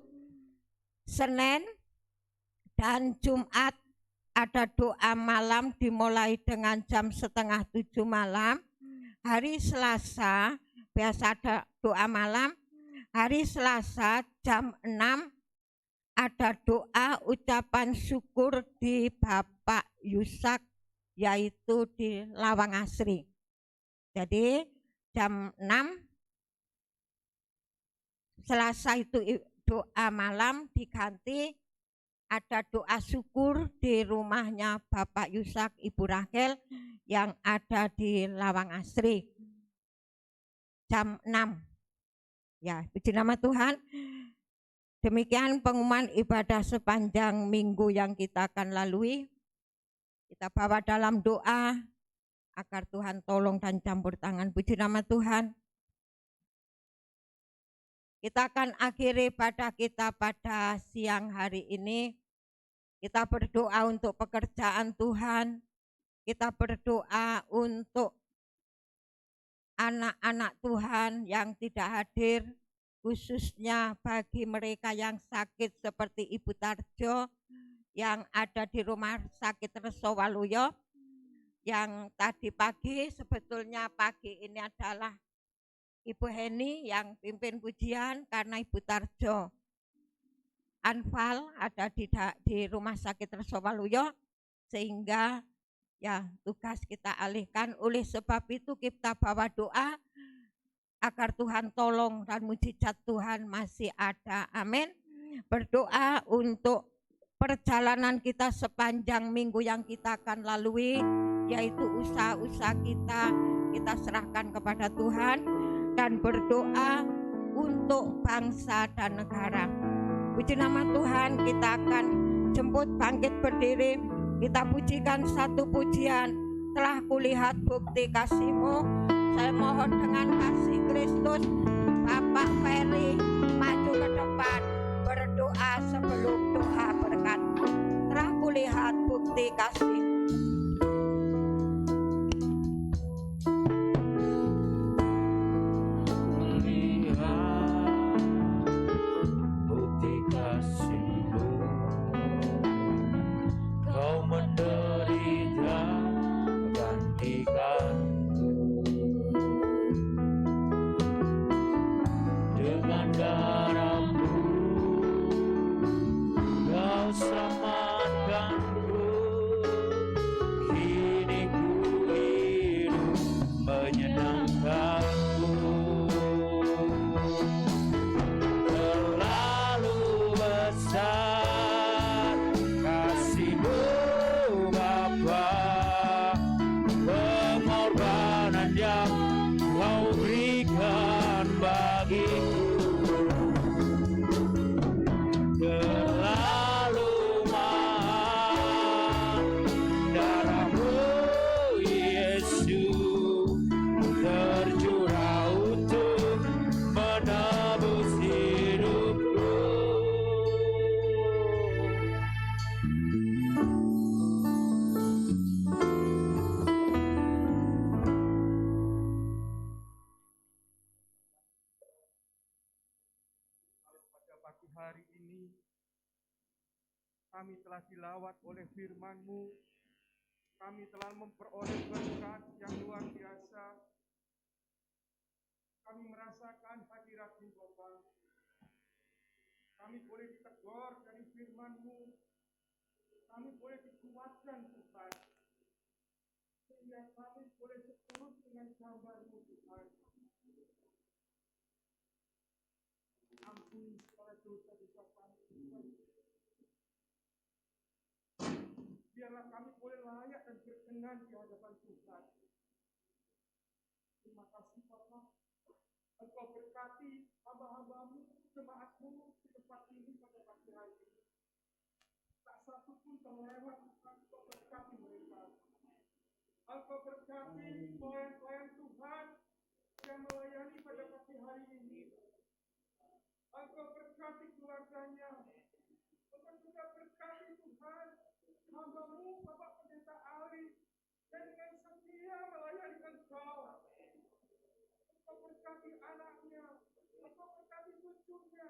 Senin dan Jumat ada doa malam dimulai dengan jam 6:30 malam. Hari Selasa biasa ada doa malam. Hari Selasa jam 6 ada doa ucapan syukur di Bapak Yusak, yaitu di Lawang Asri. Jadi jam 6 Selasa itu doa malam diganti ada doa syukur di rumahnya Bapak Yusak, Ibu Rahel yang ada di Lawang Asri. Jam 6. Ya, puji nama Tuhan. Demikian pengumuman ibadah sepanjang minggu yang kita akan lalui. Kita bawa dalam doa agar Tuhan tolong dan campur tangan. Puji nama Tuhan. Kita akan akhiri ibadah kita pada siang hari ini. Kita berdoa untuk pekerjaan Tuhan. Kita berdoa untuk anak-anak Tuhan yang tidak hadir, khususnya bagi mereka yang sakit seperti Ibu Tarjo yang ada di Rumah Sakit Resowaluyo, yang tadi pagi, sebetulnya pagi ini adalah Ibu Heni yang pimpin pujian karena Ibu Tarjo Anfal ada di Rumah Sakit Resowaluyo, sehingga ya tugas kita alihkan. Oleh sebab itu kita bawa doa agar Tuhan tolong dan mujizat Tuhan masih ada. Amin. Berdoa untuk perjalanan kita sepanjang minggu yang kita akan lalui, yaitu usaha-usaha kita serahkan kepada Tuhan, dan berdoa untuk bangsa dan negara. Puji nama Tuhan, kita akan jemput bangkit berdiri. Kita pujikan satu pujian. Telah kulihat bukti kasih-Mu. Saya mohon dengan kasih Kristus, Bapak Ferry maju ke depan berdoa sebelum doa berkat. Telah kulihat bukti kasih. Hari ini kami telah dilawat oleh firman-Mu, kami telah memperoleh berkat yang luar biasa, kami merasakan hadirat-Mu Bapa, kami boleh ditegur dari firman-Mu, kami boleh dikuatkan Tuhan, sehingga kami boleh seturut dengan gambar-Mu Tuhan. Ampuni segala dosa-dosa kami Tuhan. Biarlah kami boleh layak dan berkenan di hadapan Tuhan. Terima kasih Bapa. Engkau berkati hamba-hamba-Mu, jemaat-Mu di tempat ini pada pagi hari ini. Tak satu pun terlewat, Engkau berkati mereka. Engkau berkati pelayan-pelayan Tuhan yang melayani pada pagi hari ini. Engkau berkati keluarganya. Engkau juga berkati Tuhan hamba-Mu Bapak Pendeta Ali yang dengan setia melayani Engkau. Engkau berkati anaknya. Engkau berkati cucunya.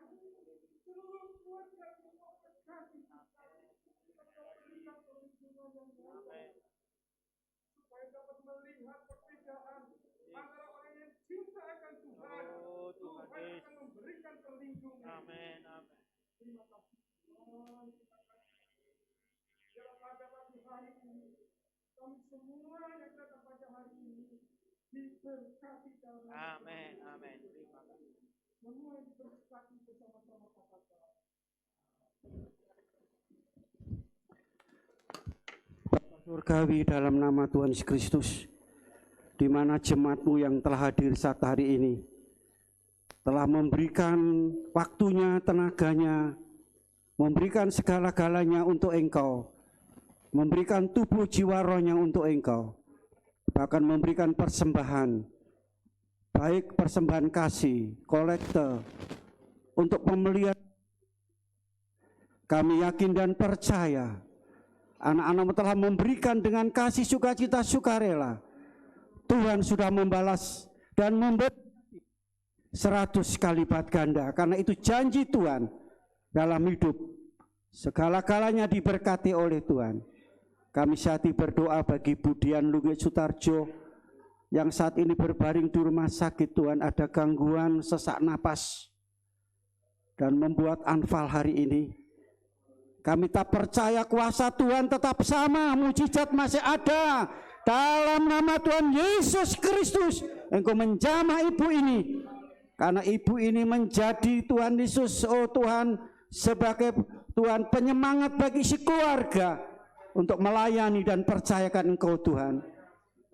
Seluruh keluarga Engkau berkati. Engkau berikan perlindungan yang baik supaya dapat melihat perbedaan antara orang yang cinta akan Tuhan. Tuhan akan memberikan perlindungan. Amin. Terima kasih Tuhan. Dalam pada pagi hari ini, kami semua yang datang pada hari ini diberkati dalam. Amin. Terima kasih. Semua yang diberkati bersama-sama kata. Surgawi dalam nama Tuhan Yesus Kristus, di mana jemaat-Mu yang telah hadir saat hari ini telah memberikan waktunya, tenaganya, memberikan segala-galanya untuk Engkau, memberikan tubuh jiwa rohnya untuk Engkau, bahkan memberikan persembahan, baik persembahan kasih, kolekte, untuk pembelian. Kami yakin dan percaya anak-anak-Mu telah memberikan dengan kasih, sukacita, sukarela. Tuhan sudah membalas dan memberi 100 kali lipat ganda, karena itu janji Tuhan dalam hidup. Segala-galanya diberkati oleh Tuhan. Kami saat ini berdoa bagi Budian Lugi Sutarjo yang saat ini berbaring di rumah sakit. Tuhan, ada gangguan sesak napas dan membuat anfal hari ini. Kami tak percaya kuasa Tuhan tetap sama, mujizat masih ada. Dalam nama Tuhan Yesus Kristus, Engkau menjamah ibu ini, karena ibu ini menjadi Tuhan Yesus, oh Tuhan, sebagai Tuhan penyemangat bagi si keluarga untuk melayani dan percayakan Engkau Tuhan.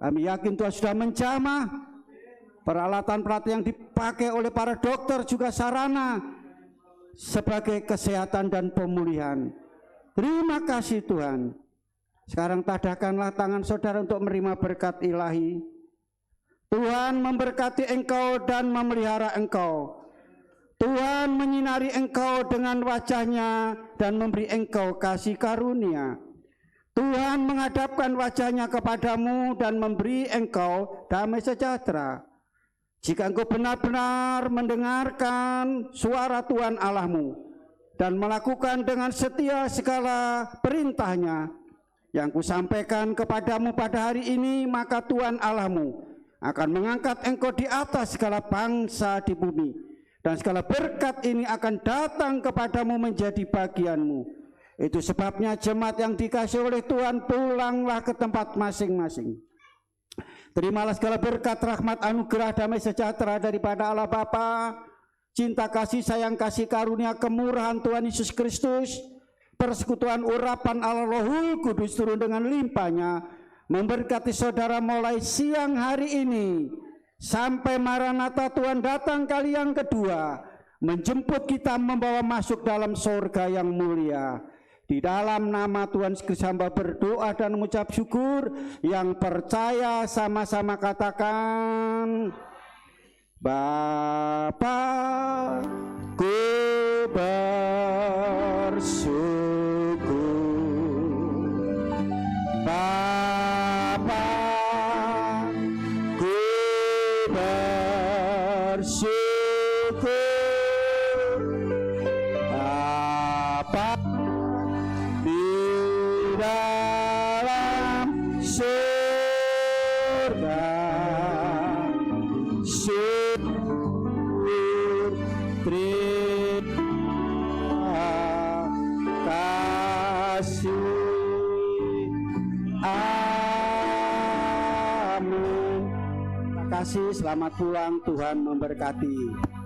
Kami yakin Tuhan sudah menjamah peralatan-peralatan yang dipakai oleh para dokter, juga sarana sebagai kesehatan dan pemulihan. Terima kasih Tuhan. Sekarang tadahkanlah tangan saudara untuk menerima berkat ilahi. Tuhan memberkati engkau dan memelihara engkau. Tuhan menyinari engkau dengan wajah-Nya dan memberi engkau kasih karunia. Tuhan menghadapkan wajah-Nya kepadamu dan memberi engkau damai sejahtera. Jika engkau benar-benar mendengarkan suara Tuhan Allahmu dan melakukan dengan setia segala perintah-Nya yang kusampaikan kepadamu pada hari ini, maka Tuhan Allahmu akan mengangkat engkau di atas segala bangsa di bumi, dan segala berkat ini akan datang kepadamu menjadi bagianmu. Itu sebabnya jemaat yang dikasihi oleh Tuhan, pulanglah ke tempat masing-masing. Terimalah segala berkat, rahmat, anugerah, damai sejahtera daripada Allah Bapa, cinta kasih sayang kasih karunia kemurahan Tuhan Yesus Kristus, persekutuan urapan Allah Rohul Kudus turun dengan limpahnya memberkati saudara mulai siang hari ini sampai Maranatha Tuhan datang kali yang kedua, menjemput kita membawa masuk dalam surga yang mulia. Di dalam nama Tuhan Yesus hamba berdoa dan mengucap syukur. Yang percaya sama-sama katakan, Bapa, ku bersyukur. Bapa, ku bersyukur. Bapa di dalam surga, syukur terima kasih. Amin. Terima kasih, selamat pulang, Tuhan memberkati.